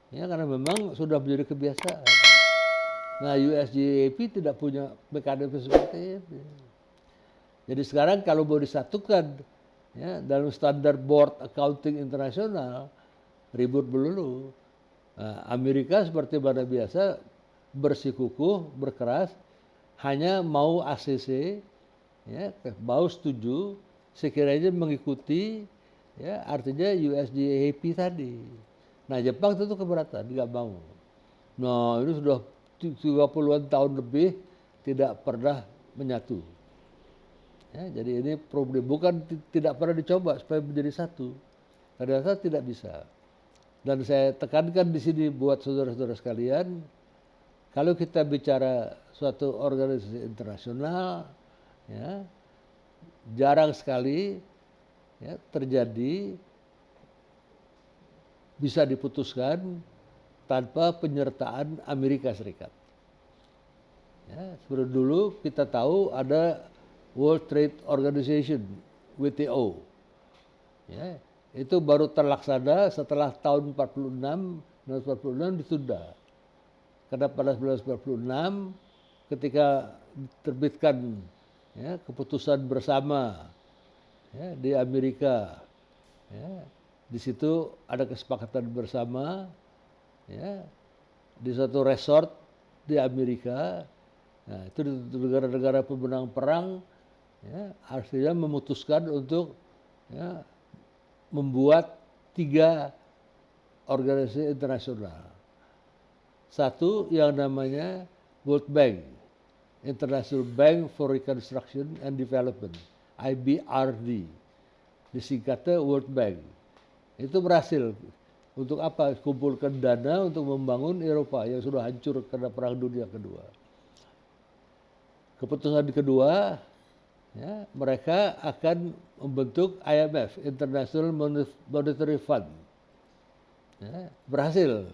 Ya, karena memang sudah menjadi kebiasaan. Nah, USGAP tidak punya mekanisme seperti itu. Jadi sekarang kalau mau disatukan, ya, dalam standar board accounting internasional, ribut melulu. Nah, Amerika seperti mana biasa bersikukuh, berkeras, hanya mau ACC, ya, mau setuju, sekiranya mengikuti, ya, artinya USGAP tadi. Nah, Jepang tentu keberatan, nggak mau. Nah, ini sudah 30-an tahun lebih tidak pernah menyatu. Ya, jadi ini problem, bukan tidak pernah dicoba supaya menjadi satu. Ternyata tidak bisa. Dan saya tekankan di sini buat saudara-saudara sekalian, kalau kita bicara suatu organisasi internasional, ya, jarang sekali, ya, terjadi bisa diputuskan tanpa penyertaan Amerika Serikat. Ya, seperti dulu kita tahu ada World Trade Organization, WTO. Ya, itu baru terlaksana setelah tahun 1946 ditunda. Karena pada 1946 ketika diterbitkan, ya, keputusan bersama, ya, di Amerika, ya, di situ ada kesepakatan bersama, ya, di satu resort di Amerika. Nah, itu negara-negara pemenang perang, ya, artinya memutuskan untuk, ya, membuat 3 organisasi internasional. Satu yang namanya World Bank, International Bank for Reconstruction and Development, IBRD, disingkatnya World Bank. Itu berhasil untuk apa? Kumpulkan dana untuk membangun Eropa yang sudah hancur karena Perang Dunia Kedua. Keputusan kedua, ya, mereka akan membentuk IMF, International Monetary Fund. Ya, berhasil.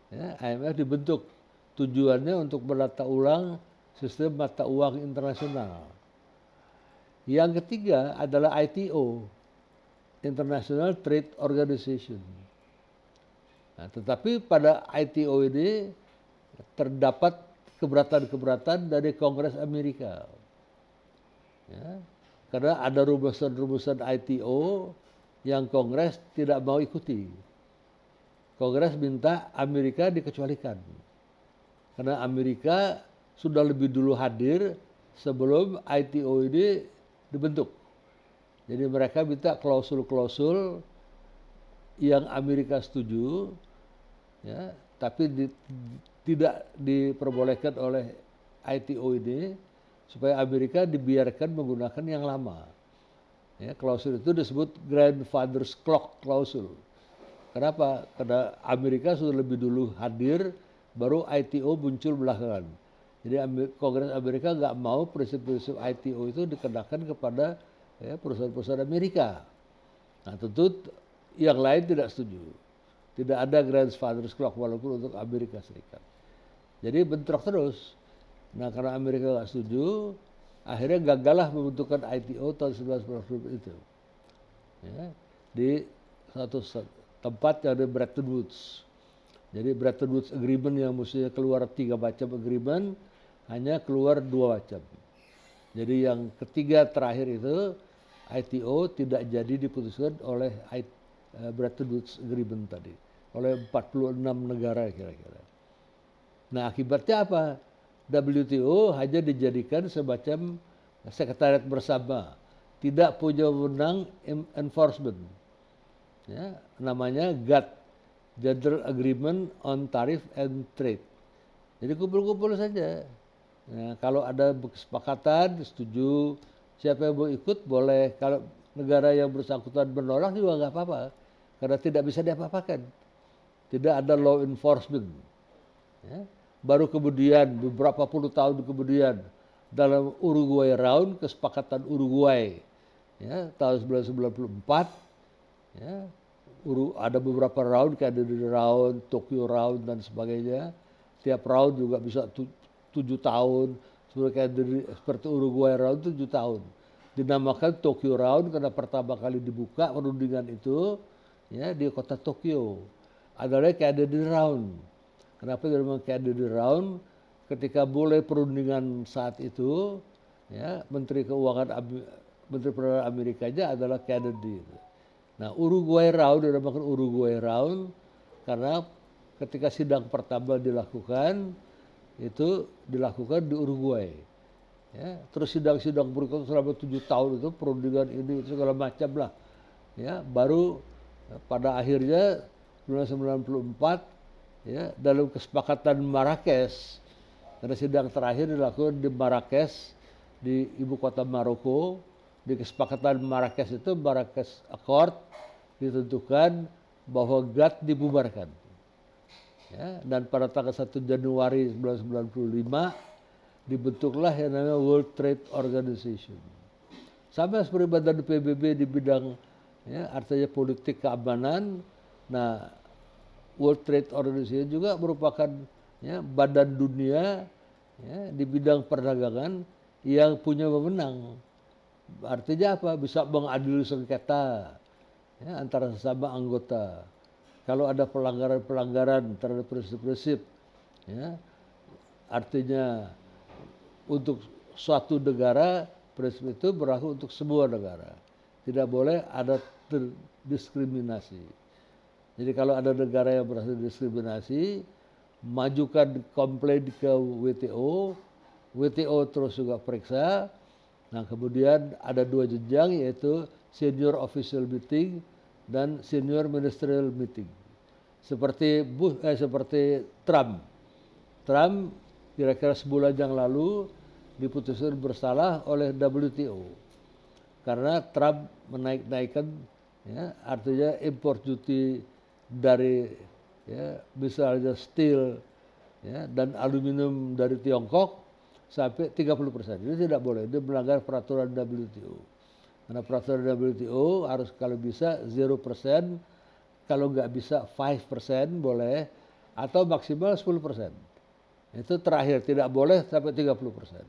Ya, IMF dibentuk, tujuannya untuk menata ulang sistem mata uang internasional. Yang ketiga adalah ITO, International Trade Organization. Nah, tetapi pada ITO ini terdapat keberatan-keberatan dari Kongres Amerika. Ya, karena ada rumusan-rumusan ITO yang Kongres tidak mau ikuti. Kongres minta Amerika dikecualikan. Karena Amerika sudah lebih dulu hadir sebelum ITO ini dibentuk. Jadi mereka minta klausul-klausul yang Amerika setuju, ya, tapi tidak diperbolehkan oleh ITO ini, supaya Amerika dibiarkan menggunakan yang lama. Ya, klausul itu disebut grandfather's clock klausul. Kenapa? Karena Amerika sudah lebih dulu hadir, baru ITO muncul belakangan. Jadi Kongres Amerika nggak mau prinsip-prinsip ITO itu dikenakan kepada, ya, perusahaan-perusahaan Amerika. Nah, tentu yang lain tidak setuju. Tidak ada grandfather's clock walaupun untuk Amerika Serikat. Jadi bentrok terus. Nah, karena Amerika nggak setuju, akhirnya gagallah membentukkan ITO tahun 1990 itu. Ya, di satu tempat yang ada Bretton Woods. Jadi Bretton Woods Agreement yang mestinya keluar 3 macam agreement, hanya keluar 2 macam. Jadi yang ketiga terakhir itu, ITO tidak jadi diputuskan oleh Bretton Woods Agreement tadi, oleh 46 negara kira-kira. Nah, akibatnya apa? WTO hanya dijadikan semacam sekretariat bersama, tidak punya wewenang enforcement. Ya, namanya GATT, General Agreement on Tariff and Trade. Jadi kumpul-kumpul saja. Nah, kalau ada kesepakatan, setuju, siapa yang mau ikut boleh. Kalau negara yang bersangkutan menolak juga nggak apa-apa, karena tidak bisa diapa-apakan. Tidak ada law enforcement. Ya. Baru kemudian beberapa puluh tahun kemudian dalam Uruguay Round, kesepakatan Uruguay, ya, tahun 1994, ya, ada beberapa round, kayak Kennedy Round, Tokyo Round dan sebagainya. Tiap round juga bisa 7 tahun, seperti Uruguay Round 7 tahun. Dinamakan Tokyo Round karena pertama kali dibuka perundingan itu, ya, di kota Tokyo. Adalah Kennedy Round. Kenapa dinamakan Kennedy Round? Ketika mulai perundingan saat itu, ya, Menteri Perdagangan Amerikanya adalah Kennedy. Nah, Uruguay Round dinamakan Uruguay Round karena ketika sidang pertama dilakukan itu dilakukan di Uruguay. Ya, terus sidang-sidang berikutnya selama 7 tahun itu perundingan ini segala macam lah. Ya, baru pada akhirnya 1994 ya dalam kesepakatan Marrakesh, karena sidang terakhir dilakukan di Marrakesh di ibu kota Maroko. Di kesepakatan Marrakesh itu Marrakesh Accord ditentukan bahwa GATT dibubarkan. Ya, dan pada tanggal 1 Januari 1995 dibentuklah yang namanya World Trade Organization. Sama seperti badan PBB di bidang ya, artinya politik keamanan. Nah, World Trade Organization juga merupakan ya, badan dunia ya, di bidang perdagangan yang punya wewenang. Artinya apa? Bisa mengadili sengketa ya, antara sesama anggota. Kalau ada pelanggaran-pelanggaran terhadap prinsip-prinsip, ya, artinya untuk suatu negara prinsip itu berlaku untuk semua negara. Tidak boleh ada diskriminasi. Jadi kalau ada negara yang berhasil diskriminasi, majukan komplain ke WTO, WTO terus juga periksa. Nah kemudian ada 2 jenjang yaitu senior official meeting dan senior ministerial meeting. Seperti Trump. Trump kira-kira sebulan yang lalu diputuskan bersalah oleh WTO. Karena Trump menaikkan ya, artinya import duty dari ya, misalnya steel ya, dan aluminium dari Tiongkok sampai 30%. Ini tidak boleh, ini melanggar peraturan WTO. Karena peraturan WTO harus kalau bisa 0%, kalau nggak bisa 5% boleh, atau maksimal 10%. Itu terakhir, tidak boleh sampai 30%.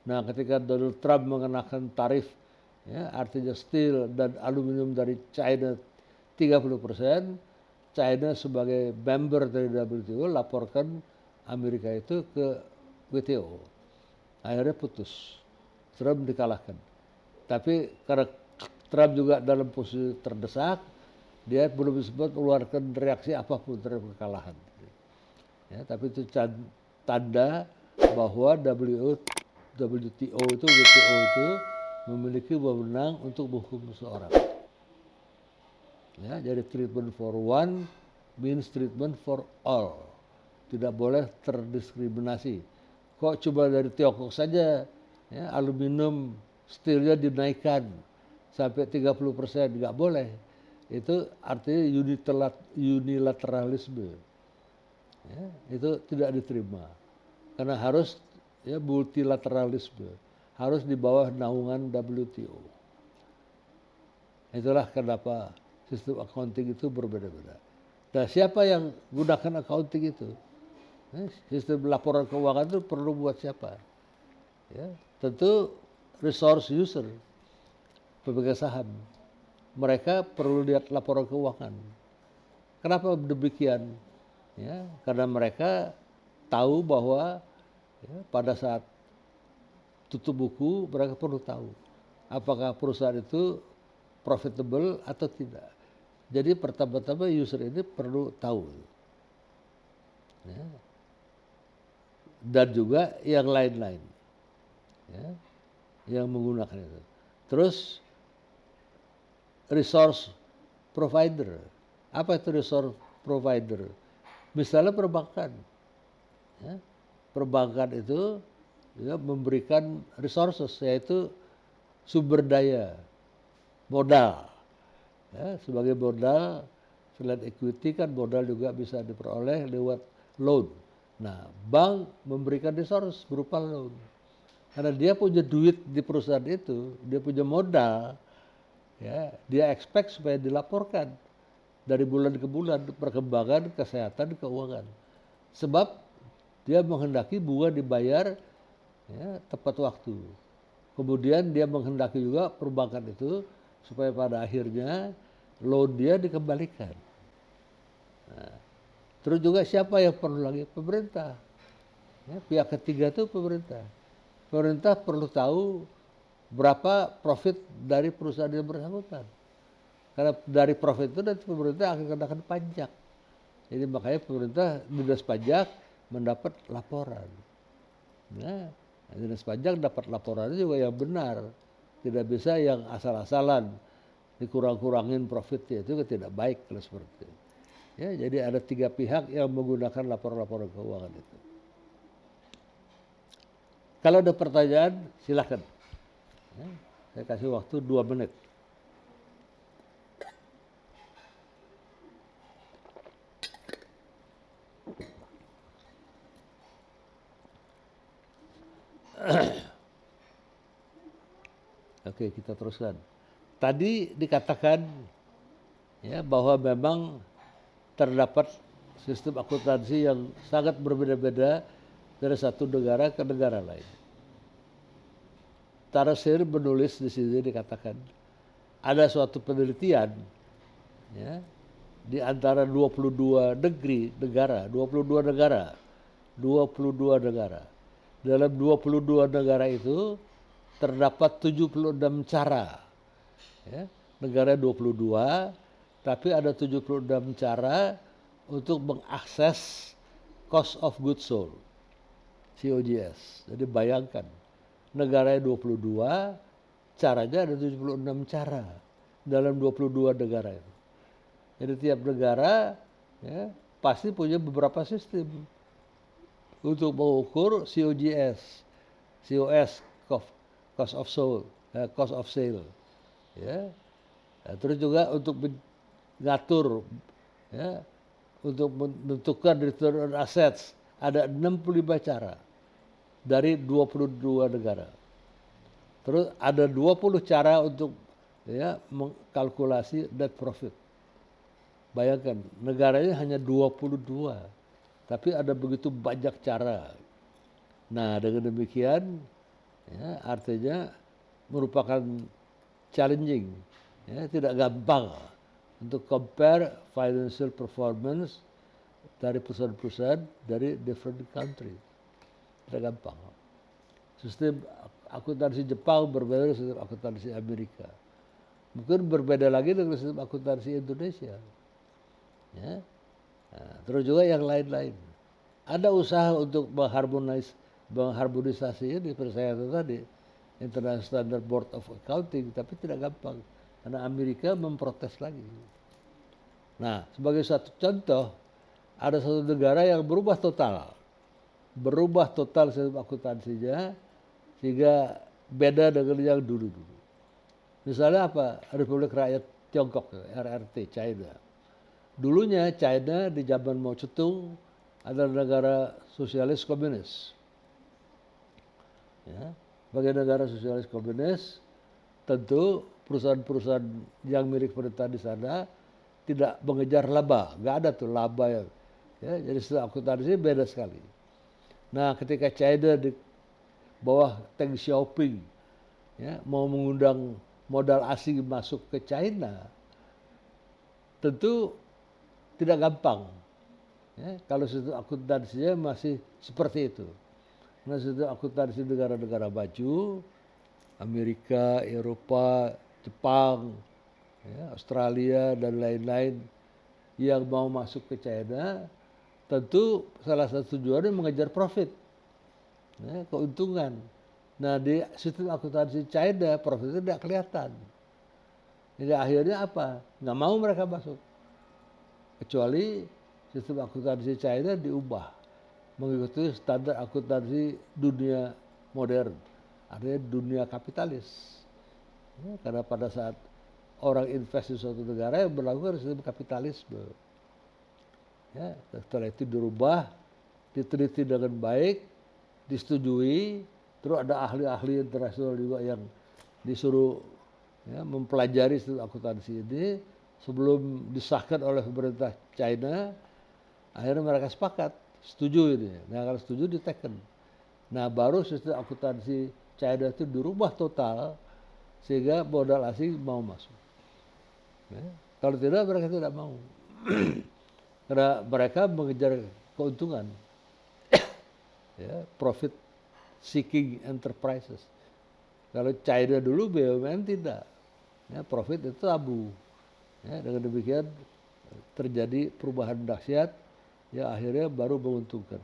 Nah ketika Donald Trump mengenakan tarif, ya, artinya steel dan aluminium dari China 30%, China sebagai member dari WTO laporkan Amerika itu ke WTO. Akhirnya putus. Trump dikalahkan. Tapi karena Trump juga dalam posisi terdesak, dia belum sempat mengeluarkan reaksi apapun terhadap kekalahan. Ya, tapi itu tanda bahwa WTO itu memiliki wewenang untuk menghukum seseorang. Ya, jadi treatment for one means treatment for all. Tidak boleh terdiskriminasi. Kok cuma dari Tiongkok saja ya, aluminium steelnya dinaikkan sampai 30%, nggak boleh. Itu artinya unilateralisme. Ya, itu tidak diterima. Karena harus ya, multilateralisme. Harus di bawah naungan WTO. Itulah kenapa sistem accounting itu berbeda-beda. Dan siapa yang gunakan accounting itu? Sistem laporan keuangan itu perlu buat siapa? Ya, tentu resource user, pemegang saham. Mereka perlu lihat laporan keuangan. Kenapa demikian? Ya, karena mereka tahu bahwa ya, pada saat tutup buku mereka perlu tahu apakah perusahaan itu profitable atau tidak. Jadi pertama-tama user ini perlu tahu. Ya. Dan juga yang lain-lain ya, yang menggunakan itu. Terus resource provider. Apa itu resource provider? Misalnya perbankan. Ya, perbankan itu ya, memberikan resources, yaitu sumber daya, modal. Ya, sebagai modal, selain equity kan modal juga bisa diperoleh lewat loan. Nah, bank memberikan resource berupa loan. Karena dia punya duit di perusahaan itu, dia punya modal, ya, dia expect supaya dilaporkan dari bulan ke bulan perkembangan kesehatan keuangan. Sebab dia menghendaki bunga dibayar ya, tepat waktu. Kemudian dia menghendaki juga perbankan itu supaya pada akhirnya loan dia dikembalikan. Nah, terus juga siapa yang perlu lagi? Pemerintah. Ya, pihak ketiga itu pemerintah. Pemerintah perlu tahu berapa profit dari perusahaan yang bersangkutan. Karena dari profit itu nanti pemerintah akan kenakan pajak. Jadi makanya pemerintah dinas pajak mendapat laporan. Nah, dinas pajak dapat laporannya juga yang benar. Tidak bisa yang asal-asalan dikurang-kurangin profitnya, itu tidak baik kalau seperti itu. Ya, jadi ada 3 pihak yang menggunakan laporan-laporan keuangan itu. Kalau ada pertanyaan, silakan. Ya, saya kasih waktu 2 menit. Oke, kita teruskan. Tadi dikatakan ya bahwa memang terdapat sistem akuntansi yang sangat berbeda-beda dari satu negara ke negara lain. Tarasier menulis di sini dikatakan ada suatu penelitian ya di antara 22 negara. Dalam 22 negara itu terdapat 76 cara. Ya, negara 22, tapi ada 76 cara untuk mengakses cost of goods sold, COGS. Jadi bayangkan, negaranya 22, caranya ada 76 cara dalam 22 negara itu. Jadi tiap negara ya, pasti punya beberapa sistem untuk mengukur COGS, cost of sale. Ya. Nah, terus juga untuk mengatur ya, untuk menentukan return on assets ada 65 cara dari 22 negara. Terus ada 20 cara untuk ya mengkalkulasi net profit. Bayangkan, negaranya hanya 22, tapi ada begitu banyak cara. Nah, dengan demikian ya, artinya merupakan challenging, ya, tidak gampang untuk compare financial performance dari perusahaan-perusahaan dari different country. Tidak gampang. Sistem akuntansi Jepang berbeda dengan sistem akuntansi Amerika. Mungkin berbeda lagi dengan sistem akuntansi Indonesia. Ya. Nah, terus juga yang lain-lain. Ada usaha untuk mengharmonisasi ini seperti saya tadi, International Standard Board of Accounting, tapi tidak gampang karena Amerika memprotes lagi. Nah, sebagai satu contoh, ada satu negara yang berubah total sistem akuntansinya sehingga beda dengan yang dulu-dulu. Misalnya apa? Republik Rakyat Tiongkok, RRT, China. Dulunya China di zaman Mao Zedong adalah negara sosialis komunis. Ya, sebagai negara sosialis komunis, tentu perusahaan-perusahaan yang milik pemerintah di sana tidak mengejar laba, nggak ada tuh laba ya. Jadi sistem akuntansi beda sekali. Nah, ketika China di bawah Deng Xiaoping ya, mau mengundang modal asing masuk ke China, tentu tidak gampang. Ya, kalau sistem akuntansinya masih seperti itu. Nah, sistem akuntansi negara-negara maju, Amerika, Eropa, Jepang, ya, Australia dan lain-lain yang mau masuk ke China, tentu salah satu tujuannya mengejar profit, ya, keuntungan. Nah, di sistem akuntansi China profitnya tidak kelihatan. Jadi akhirnya apa? Nggak mau mereka masuk. Kecuali sistem akuntansi China diubah mengikuti standar akuntansi dunia modern, artinya dunia kapitalis. Ya, karena pada saat orang invest di suatu negara yang berlaku sistem kapitalisme. Ya, setelah itu dirubah, diteliti dengan baik, disetujui, terus ada ahli-ahli internasional juga yang disuruh ya, mempelajari sistem akuntansi ini. Sebelum disahkan oleh pemerintah China, akhirnya mereka sepakat, setuju ini. Nah, kalau setuju diteken. Nah, baru sistem akuntansi China itu dirubah total sehingga modal asing mau masuk. Ya. Kalau tidak, mereka tidak mau. Karena mereka mengejar keuntungan. Ya, profit seeking enterprises. Kalau China dulu BUMN tidak. Ya, profit itu tabu. Ya, dengan demikian terjadi perubahan dahsyat yang akhirnya baru menguntungkan.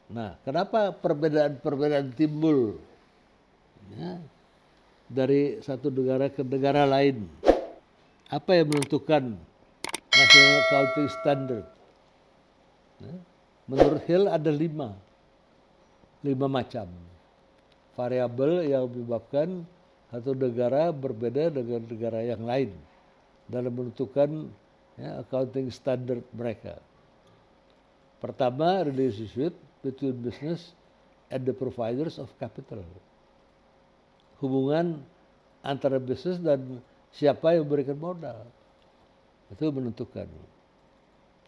Nah, kenapa perbedaan-perbedaan timbul ya, dari satu negara ke negara lain? Apa yang menentukan National Accounting Standard? Ya, menurut Hill ada lima macam variabel yang menyebabkan satu negara berbeda dengan negara yang lain dalam menentukan ya, accounting standard mereka. Pertama, relationship between business and the providers of capital. Hubungan antara bisnis dan siapa yang memberikan modal. Itu menentukan.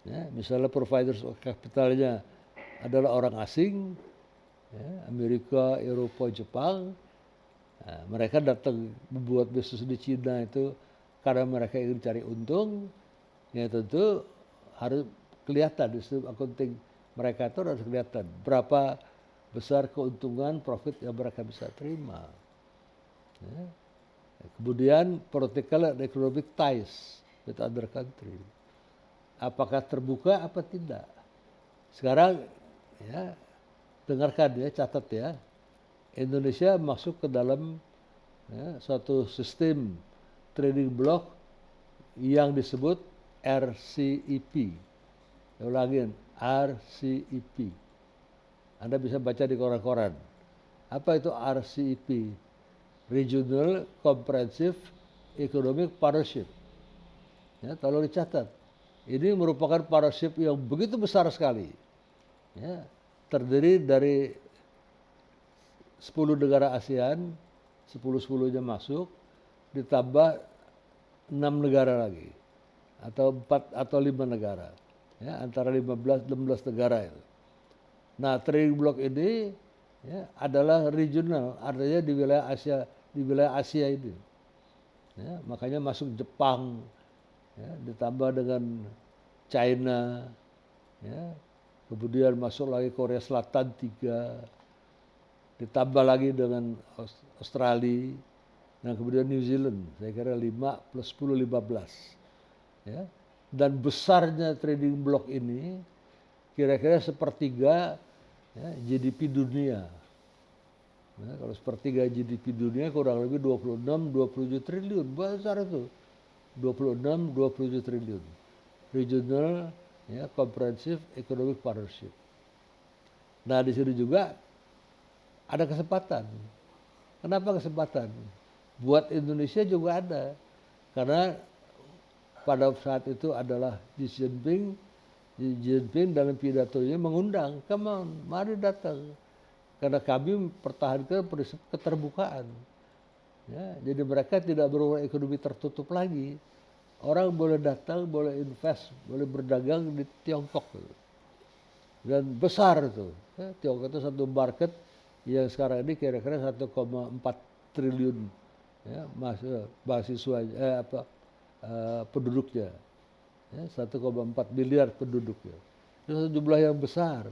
Ya, misalnya providers of capitalnya adalah orang asing, ya, Amerika, Eropa, Jepang. Nah, mereka datang membuat bisnis di Cina itu karena mereka ingin cari untung. Ya tentu harus kelihatan di sistem accounting mereka itu harus kelihatan berapa besar keuntungan profit yang mereka bisa terima. Ya. Kemudian political and economic ties with other country. Apakah terbuka apa tidak? Sekarang ya dengarkan ya, catat ya. Indonesia masuk ke dalam ya, suatu sistem trading block yang disebut RCEP. Saya ulangin, RCEP. Anda bisa baca di koran-koran. Apa itu RCEP? Regional Comprehensive Economic Partnership. Ya, tolong dicatat. Ini merupakan partnership yang begitu besar sekali. Ya, terdiri dari 10 negara ASEAN, 10-10-nya masuk, ditambah 6 negara lagi. Atau 4 atau 5 negara. Ya, antara 15-16 negara itu. Nah, trading block ini ya, adalah regional, artinya di wilayah Asia ini. Ya, makanya masuk Jepang, ya, ditambah dengan China, ya, kemudian masuk lagi Korea Selatan 3, ditambah lagi dengan Australia, dan kemudian New Zealand, saya kira 5 plus 10, 15. Ya. Dan besarnya trading block ini kira-kira sepertiga ya, GDP dunia. Nah, kalau sepertiga GDP dunia kurang lebih 26-27 triliun, besar itu. 26-27 triliun. Regional ya, Comprehensive Economic Partnership. Nah, di sini juga ada kesempatan. Kenapa kesempatan? Buat Indonesia juga ada. Karena pada saat itu adalah Xi Jinping dalam pidatonya mengundang, come on, mari datang. Karena kami mempertahankan prinsip keterbukaan. Ya, jadi mereka tidak berhubungan ekonomi tertutup lagi. Orang boleh datang, boleh invest, boleh berdagang di Tiongkok. Dan besar itu. Ya, Tiongkok itu satu market yang sekarang ini kira-kira 1,4 triliun ya, mahasiswa penduduknya. Ya, 1,4 miliar penduduknya. Itu satu jumlah yang besar.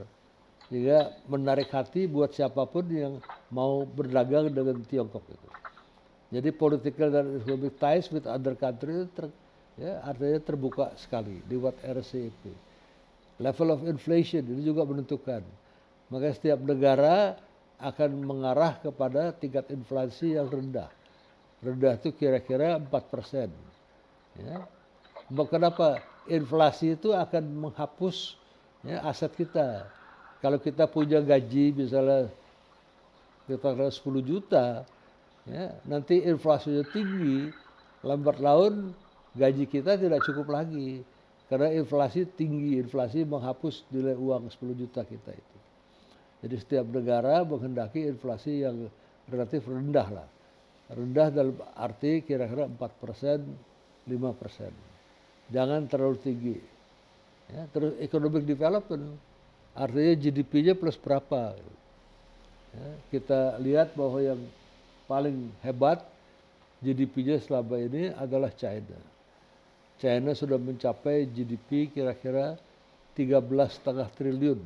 Sehingga menarik hati buat siapapun yang mau berdagang dengan Tiongkok itu. Jadi political dan economic ties with other countries ya, artinya terbuka sekali lewat RCEP. Level of inflation ini juga menentukan. Maka setiap negara akan mengarah kepada tingkat inflasi yang rendah. Rendah itu kira-kira 4%. Ya. Kenapa? Inflasi itu akan menghapus ya, aset kita. Kalau kita punya gaji misalnya kita 10 juta, ya, nanti inflasinya tinggi, lambat laun gaji kita tidak cukup lagi. Karena inflasi tinggi, inflasi menghapus nilai uang 10 juta kita itu. Jadi setiap negara menghendaki inflasi yang relatif rendah lah. Rendah dalam arti kira-kira 4%, 5%. Jangan terlalu tinggi. Ya, terus economic development, artinya GDP-nya plus berapa. Ya, kita lihat bahwa yang paling hebat GDP-nya selama ini adalah China. China sudah mencapai GDP kira-kira 13,5 triliun.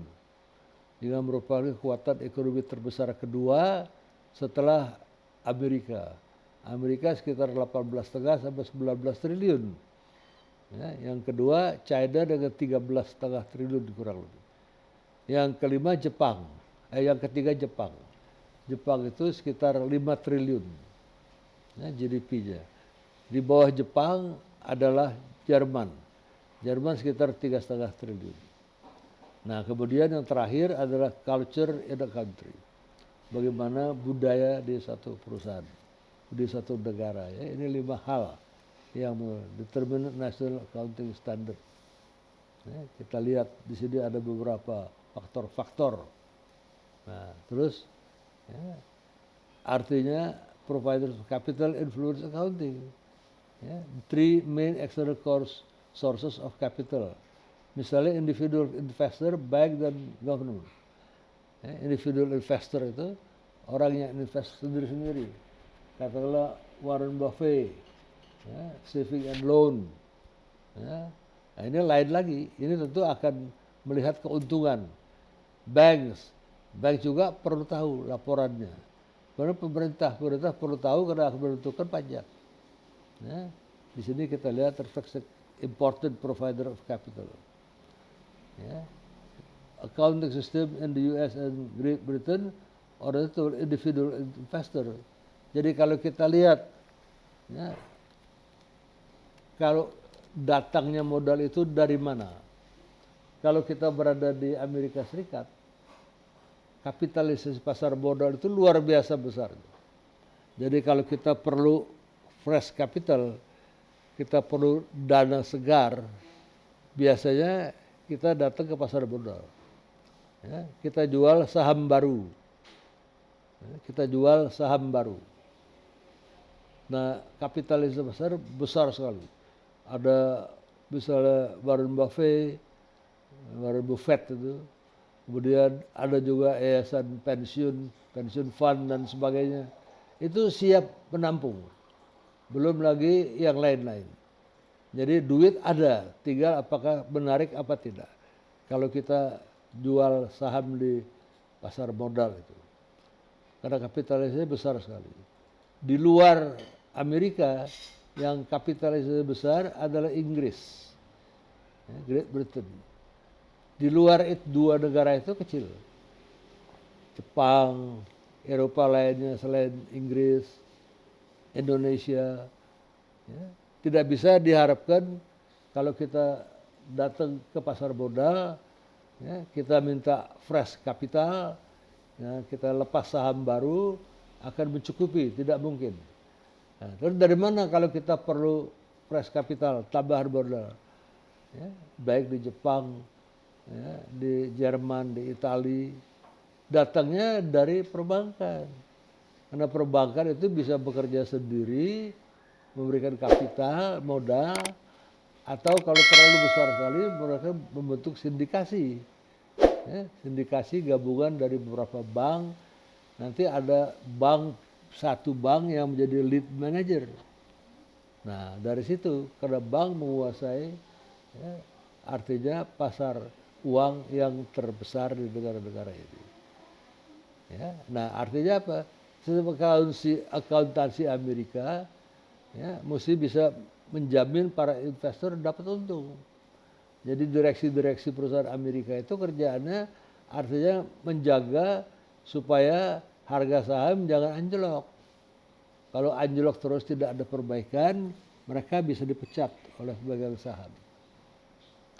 Dengan merupakan kekuatan ekonomi terbesar kedua setelah Amerika. Amerika sekitar 18,5 sampai 19 triliun. Ya, yang kedua China dengan 13,5 triliun kurang lebih. Yang kelima Jepang. Yang ketiga Jepang. Jepang itu sekitar 5 triliun ya, GDP-nya. Di bawah Jepang adalah Jerman. Jerman sekitar 3,5 triliun. Nah, kemudian yang terakhir adalah culture in a country. Bagaimana budaya di satu perusahaan, di satu negara. Ya. Ini 5 hal yang determine national accounting standard. Ya, kita lihat di sini ada beberapa faktor-faktor. Nah, terus ya, artinya providers of capital influence accounting. Ya, 3 main external sources of capital. Misalnya individual investor, bank, dan government. Ya, individual investor itu orang yang invest sendiri-sendiri. Katakanlah Warren Buffett, ya, saving and loan. Ya. Nah, ini lain lagi. Ini tentu akan melihat keuntungan. Bank juga perlu tahu laporannya. Karena pemerintah perlu tahu karena akan menentukan pajak. Ya. Di sini kita lihat refleksi important provider of capital. Ya. Accounting system in the US and Great Britain oriented individual investor. Jadi kalau kita lihat, ya, kalau datangnya modal itu dari mana? Kalau kita berada di Amerika Serikat, kapitalisasi pasar modal itu luar biasa besar. Jadi kalau kita perlu fresh capital, kita perlu dana segar, biasanya kita datang ke pasar modal. Ya, kita jual saham baru. Ya, kita jual saham baru. Nah, kapitalisasi pasar besar sekali. Ada misalnya Warren Buffett itu. Kemudian ada juga yayasan pensiun fund dan sebagainya. Itu siap menampung. Belum lagi yang lain-lain. Jadi duit ada, tinggal apakah menarik apa tidak. Kalau kita jual saham di pasar modal itu. Karena kapitalisasinya besar sekali. Di luar Amerika yang kapitalisasi besar adalah Inggris, Great Britain. Di luar itu 2 negara itu kecil. Jepang, Eropa lainnya selain Inggris, Indonesia. Ya, tidak bisa diharapkan kalau kita datang ke pasar modal, ya, kita minta fresh capital, ya, kita lepas saham baru akan mencukupi, tidak mungkin. Nah, terus dari mana kalau kita perlu fresh capital, tambahan modal? Ya, baik di Jepang, ya, di Jerman, di Italia, datangnya dari perbankan. Karena perbankan itu bisa bekerja sendiri, memberikan kapital, modal, atau kalau terlalu besar sekali mereka membentuk sindikasi. Ya, sindikasi gabungan dari beberapa bank. Nanti ada satu bank yang menjadi lead manager. Nah, dari situ karena bank menguasai, ya, artinya pasar uang yang terbesar di negara-negara ini. Ya, nah artinya apa? Sistem akuntansi Amerika, ya, mesti bisa menjamin para investor dapat untung. Jadi direksi-direksi perusahaan Amerika itu kerjaannya artinya menjaga supaya harga saham jangan anjlok. Kalau anjlok terus tidak ada perbaikan, mereka bisa dipecat oleh pemegang saham.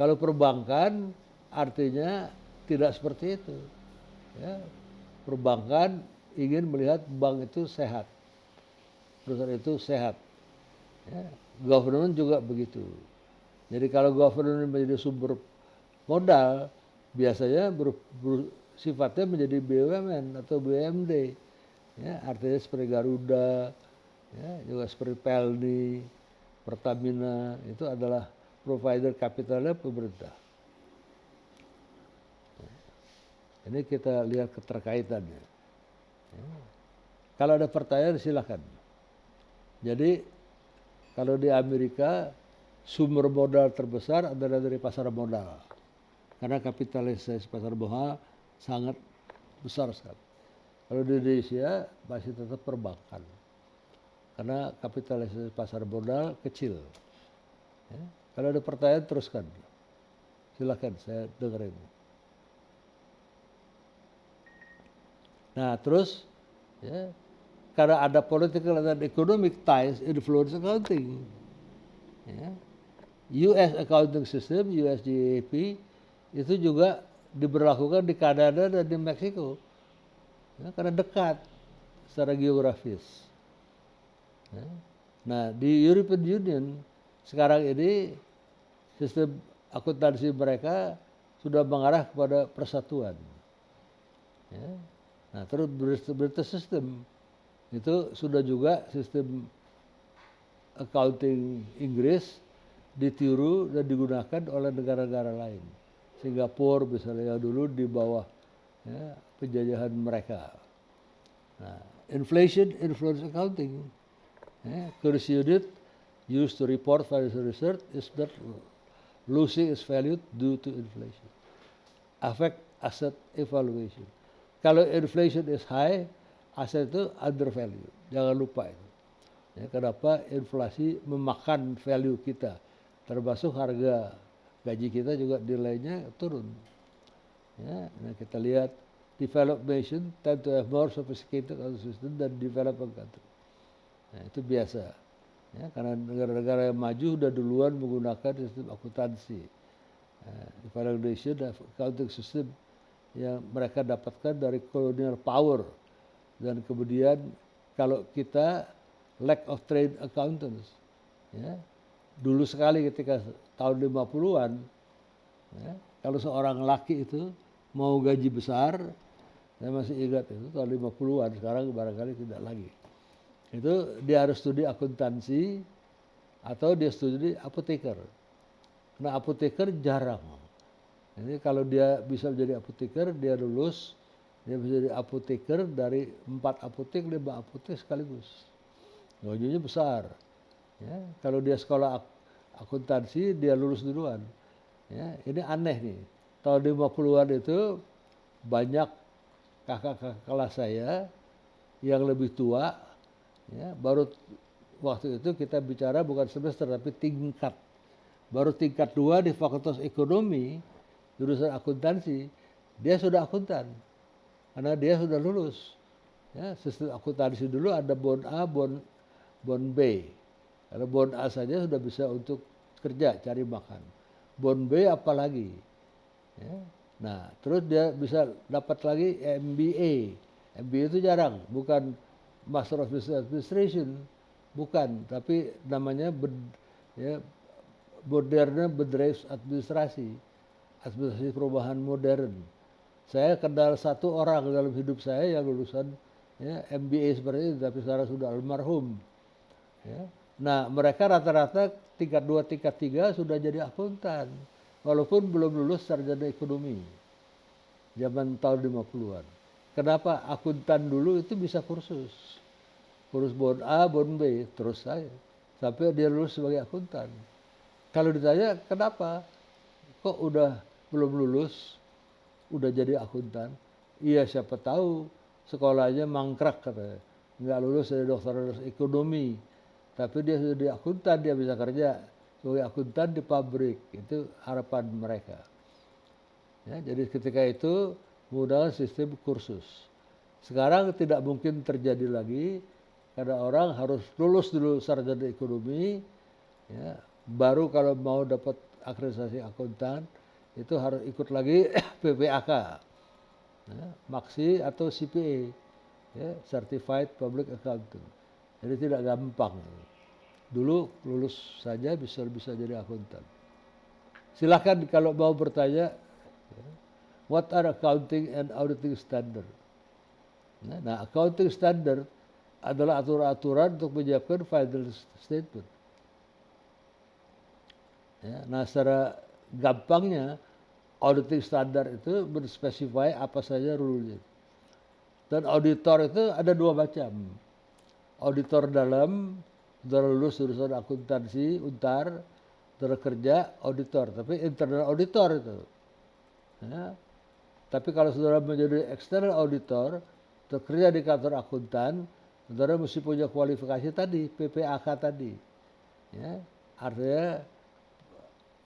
Kalau perbankan artinya tidak seperti itu. Ya, perbankan ingin melihat bank itu sehat, perusahaan itu sehat. Ya, government juga begitu. Jadi kalau government menjadi sumber modal, biasanya sifatnya menjadi BUMN atau BUMD. Ya, artinya seperti Garuda, ya, juga seperti Pelni, Pertamina, itu adalah provider kapitalnya pemerintah. Ini kita lihat keterkaitannya. Ya. Kalau ada pertanyaan silakan. Jadi kalau di Amerika sumber modal terbesar adalah dari pasar modal. Karena kapitalisasi pasar modal sangat besar sekali. Kalau di Indonesia masih tetap perbankan. karena kapitalisasi pasar modal kecil. Ya. Kalau ada pertanyaan teruskan, silakan saya dengerin. Nah terus, ya, karena ada political dan economic ties influence accounting. Ya. US accounting system, US GAAP itu juga diberlakukan di Kanada dan di Meksiko, ya, karena dekat secara geografis. Ya. Nah di European Union sekarang ini sistem akuntansi mereka sudah mengarah kepada persatuan. Ya. Nah terus British system itu sudah juga sistem accounting Inggris ditiru dan digunakan oleh negara-negara lain. Singapura misalnya dulu di bawah, ya, penjajahan mereka. Nah, inflation influence accounting. Ya, currency unit used to report financial research is not losing its value due to inflation. Affect asset evaluation. Kalau inflation is high, aset itu undervalue. Jangan lupa itu. Ya, kenapa inflasi memakan value kita, termasuk harga gaji kita juga nilainya turun. Ya, nah kita lihat developed nation tend to have more sophisticated accounting system than developing country. Nah, itu biasa. Ya, karena negara-negara yang maju sudah duluan menggunakan sistem akuntansi. Developed nation accounting system yang mereka dapatkan dari colonial power, dan kemudian kalau kita lack of trained accountants, ya, dulu sekali ketika tahun 50-an, ya, kalau seorang laki itu mau gaji besar, saya masih ingat itu tahun 50-an, sekarang barangkali tidak lagi, itu dia harus studi akuntansi atau dia studi apoteker. Nah apoteker jarang. Jadi kalau dia bisa menjadi apoteker, dia lulus, dia bisa jadi apoteker dari 4 apotek, 5 apotek sekaligus. Gajinya besar. Ya, kalau dia sekolah akuntansi, dia lulus duluan. Ya, ini aneh nih. Tahun 50-an itu banyak kakak-kakak kelas saya yang lebih tua, ya, baru waktu itu kita bicara bukan semester tapi tingkat. Baru tingkat 2 di Fakultas Ekonomi, jurusan akuntansi, dia sudah akuntan. Karena dia sudah lulus. Ya, sistem akuntansi dulu ada bon A, bon B. Kalau bon A saja sudah bisa untuk kerja, cari makan. Bon B apalagi. Ya. Nah, terus dia bisa dapat lagi MBA. MBA itu jarang, bukan Master of Business Administration, bukan, tapi namanya modern bedrijfs administrasi perubahan modern. Saya kenal 1 orang dalam hidup saya yang lulusan, ya, MBA seperti itu, tapi sekarang sudah almarhum. Ya. Nah, mereka rata-rata tingkat 2, tingkat 3 sudah jadi akuntan, walaupun belum lulus sarjana ekonomi. Zaman tahun 50-an. Kenapa? Akuntan dulu itu bisa kursus bon A, bon B, terus saya sampai dia lulus sebagai akuntan. Kalau ditanya kenapa, kok udah belum lulus, udah jadi akuntan? Iya, siapa tahu sekolahnya mangkrak katanya, nggak lulus dari dokter ekonomi, tapi dia sudah jadi akuntan, dia bisa kerja sebagai akuntan di pabrik. Itu harapan mereka. Ya, jadi ketika itu menggunakan sistem kursus. Sekarang tidak mungkin terjadi lagi, karena orang harus lulus dulu sarjana ekonomi, ya, baru kalau mau dapat akreditasi akuntan itu harus ikut lagi PPAK, ya, Maksi atau CPA, ya, Certified Public Accountant. Jadi tidak gampang. Dulu lulus saja bisa jadi akuntan. Silakan kalau mau bertanya, ya, what are accounting and auditing standard? Nah, accounting standard adalah aturan-aturan untuk menyiapkan final statement. Ya, nah secara gampangnya auditing standard itu menspesify apa saja rule-nya. Dan auditor itu ada 2 macam. Auditor dalam, saudara lulus jurusan akuntansi, Untar, saudara kerja auditor, tapi internal auditor itu. Ya. Tapi kalau saudara menjadi external auditor, kerja di kantor akuntan, saudara mesti punya kualifikasi tadi, PPAK tadi. Ya, artinya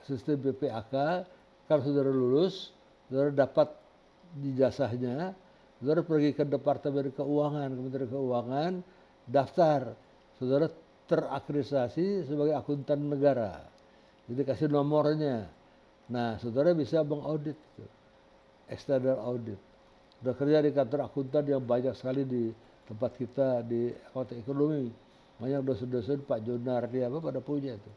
sistem PPAK, kalau saudara lulus, saudara dapat ijazahnya, saudara pergi ke Departemen Keuangan, Kementerian Keuangan, daftar, saudara terakreditasi sebagai akuntan negara. Jadi kasih nomornya. Nah, saudara bisa mengaudit, external audit. Sudah kerja di kantor akuntan yang banyak sekali di tempat kita di Kota Ekonomi. Banyak dosen-dosen Pak Jonar, dia apa pada punya itu.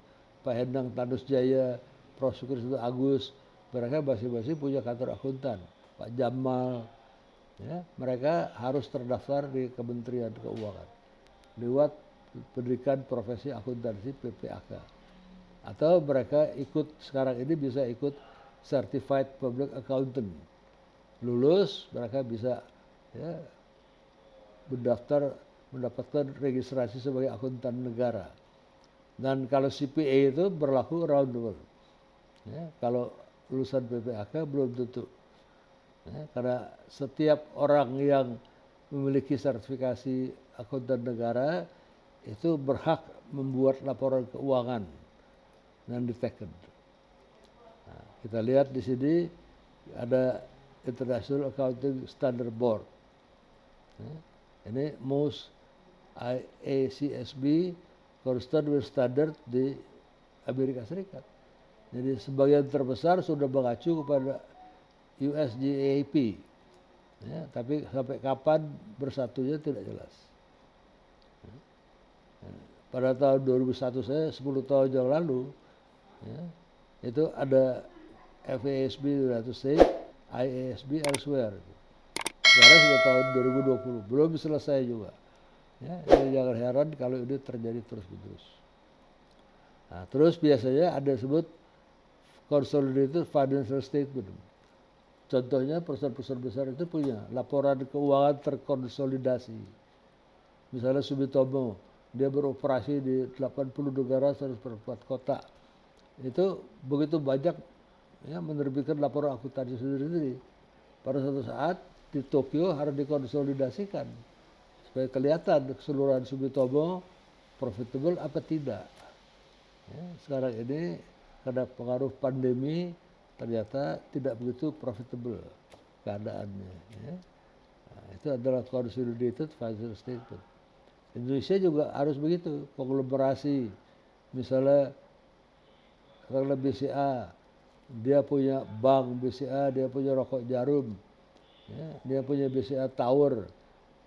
Pak Hendang Tandus Jaya, Prof. Syukur Agus, mereka masing-masing punya kantor akuntan. Pak Jamal, ya, mereka harus terdaftar di Kementerian Keuangan lewat pendidikan profesi akuntansi PPAK. Atau mereka ikut, sekarang ini bisa ikut Certified Public Accountant. Lulus, mereka bisa ya, mendapatkan registrasi sebagai akuntan negara. Dan kalau CPA itu berlaku around the world. Ya, kalau lulusan PPAK belum tentu. Ya, karena setiap orang yang memiliki sertifikasi akuntan negara itu berhak membuat laporan keuangan dan diteken. Nah, kita lihat di sini ada International Accounting Standard Board. Ya, ini most IACSB constant with standard di Amerika Serikat. Jadi sebagian terbesar sudah mengacu kepada USGAP. Ya, tapi sampai kapan bersatunya tidak jelas. Ya, pada tahun 2001 saya 10 tahun yang lalu, ya, itu ada FASB United States, IASB elsewhere. Sekarang sudah tahun 2020, belum selesai juga. Ya, jadi jangan heran kalau ini terjadi terus-menerus. Nah, terus biasanya ada disebut consolidated financial statement. Contohnya perusahaan-perusahaan besar itu punya laporan keuangan terkonsolidasi. Misalnya Sumitomo, dia beroperasi di 80 negara 104 kota. Itu begitu banyak ya, menerbitkan laporan akuntansi sendiri-sendiri. Pada suatu saat di Tokyo harus dikonsolidasikan supaya kelihatan keseluruhan Sumitomo profitable apa tidak. Ya, sekarang ini karena pengaruh pandemi ternyata tidak begitu profitable keadaannya. Ya. Nah, itu adalah consolidated financial statement. Indonesia juga harus begitu, konglomerasi. Misalnya katakanlah BCA, dia punya bank BCA, dia punya rokok Jarum, ya, dia punya BCA Tower,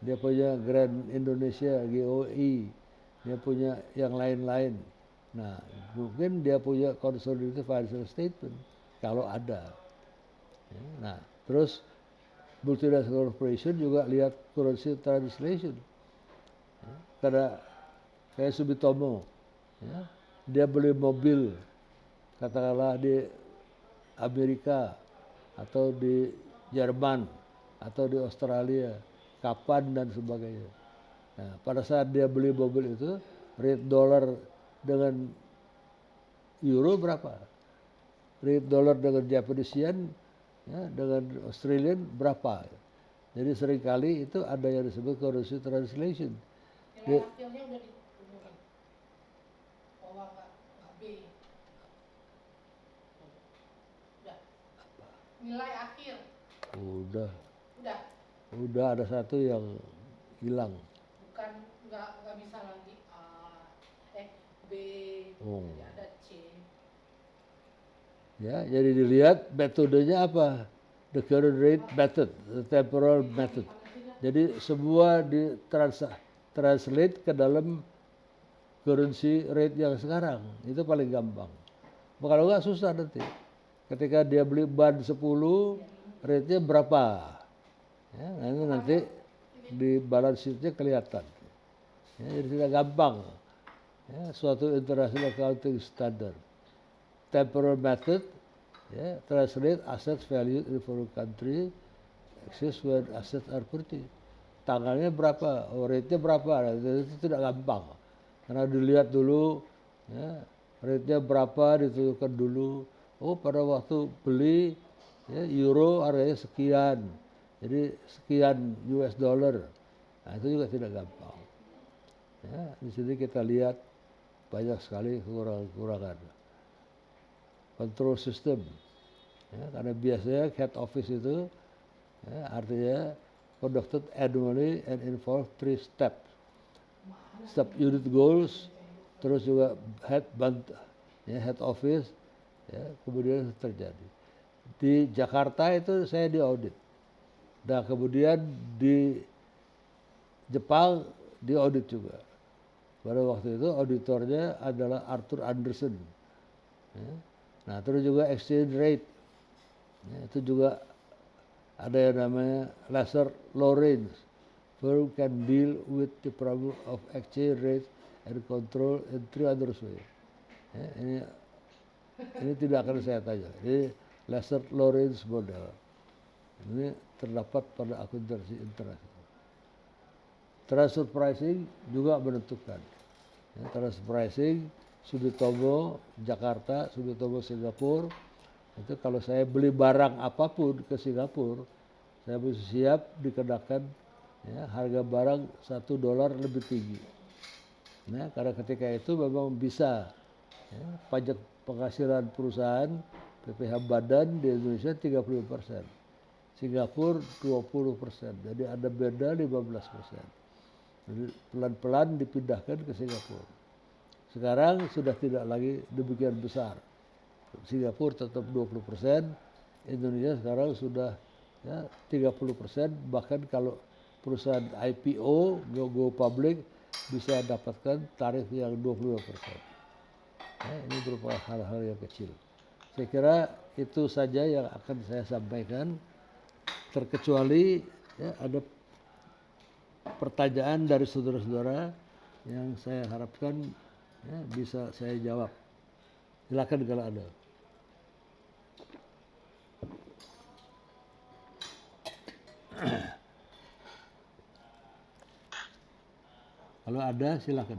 dia punya Grand Indonesia GOI, dia punya yang lain-lain. Nah, mungkin dia punya consolidated financial statement kalau ada. Ya, nah, terus multinational corporation juga lihat currency translation. Ya, karena kayak Sumitomo, ya, dia beli mobil, katakanlah di Amerika atau di Jerman atau di Australia, kapan dan sebagainya. Nah, pada saat dia beli mobil itu, rate dolar dengan euro berapa? Rate dolar dengan Japanese yen, ya, dengan Australian berapa? Jadi seringkali itu ada yang disebut currency translation. Nilai akhirnya udah ditentukan bahwa nggak B. Udah. Nilai akhir. Udah Udah. ada satu yang hilang. Bukan nggak bisa lagi A, B, Oh. jadi ada C. Ya, jadi dilihat metodenya apa? The current rate method, the temporal method. Jadi semua translate ke dalam currency rate yang sekarang. Itu paling gampang. Kalau enggak susah nanti. Ketika dia beli ban 10, rate-nya berapa? Ya, nanti di balance sheet-nya kelihatan. Ya, jadi tidak gampang. Ya, suatu international accounting standard. Temporal method, ya, translate assets value in foreign country, exist when assets are purchased. Tanggalnya berapa, rate-nya berapa, itu tidak gampang. Karena dilihat dulu, ya, rate-nya berapa, ditentukan dulu. Oh, pada waktu beli, ya, euro harganya sekian, jadi sekian US dollar. Nah, itu juga tidak gampang. Ya, di sini kita lihat banyak sekali kekurangan. Control system, ya, karena biasanya head office itu ya, artinya conducted annually and involve 3 steps. Step unit goals, terus juga head office, ya, kemudian terjadi. Di Jakarta itu saya diaudit. Nah kemudian di Jepang diaudit juga. Pada waktu itu auditornya adalah Arthur Andersen. Ya. Nah terus juga exchange rate. Ya, itu juga ada yang namanya Lesser Lawrence. Firm can deal with the problem of exchange rate and control in 3 other ways. Ya, ini tidak akan saya tanya. Ini Lesser Lawrence model. Ini terdapat pada akuntansi internasional. Transfer pricing juga menentukan. Ya, transfer pricing Sumitomo Jakarta, Sumitomo Singapura. Itu kalau saya beli barang apapun ke Singapura, saya mesti siap dikenakan ya, harga barang $1 lebih tinggi. Nah, karena ketika itu memang bisa ya, pajak penghasilan perusahaan PPh badan di Indonesia 30%, Singapura 20%, jadi ada beda 15%. Jadi pelan-pelan dipindahkan ke Singapura. Sekarang sudah tidak lagi demikian besar. Singapura tetap 20%, Indonesia sekarang sudah ya, 30%, bahkan kalau perusahaan IPO, go public, bisa dapatkan tarif yang 25%. Ya, ini berupa hal-hal yang kecil. Saya kira itu saja yang akan saya sampaikan, terkecuali ya, ada pertanyaan dari saudara-saudara yang saya harapkan ya, bisa saya jawab. Silakan kalau ada. Kalau ada silakan.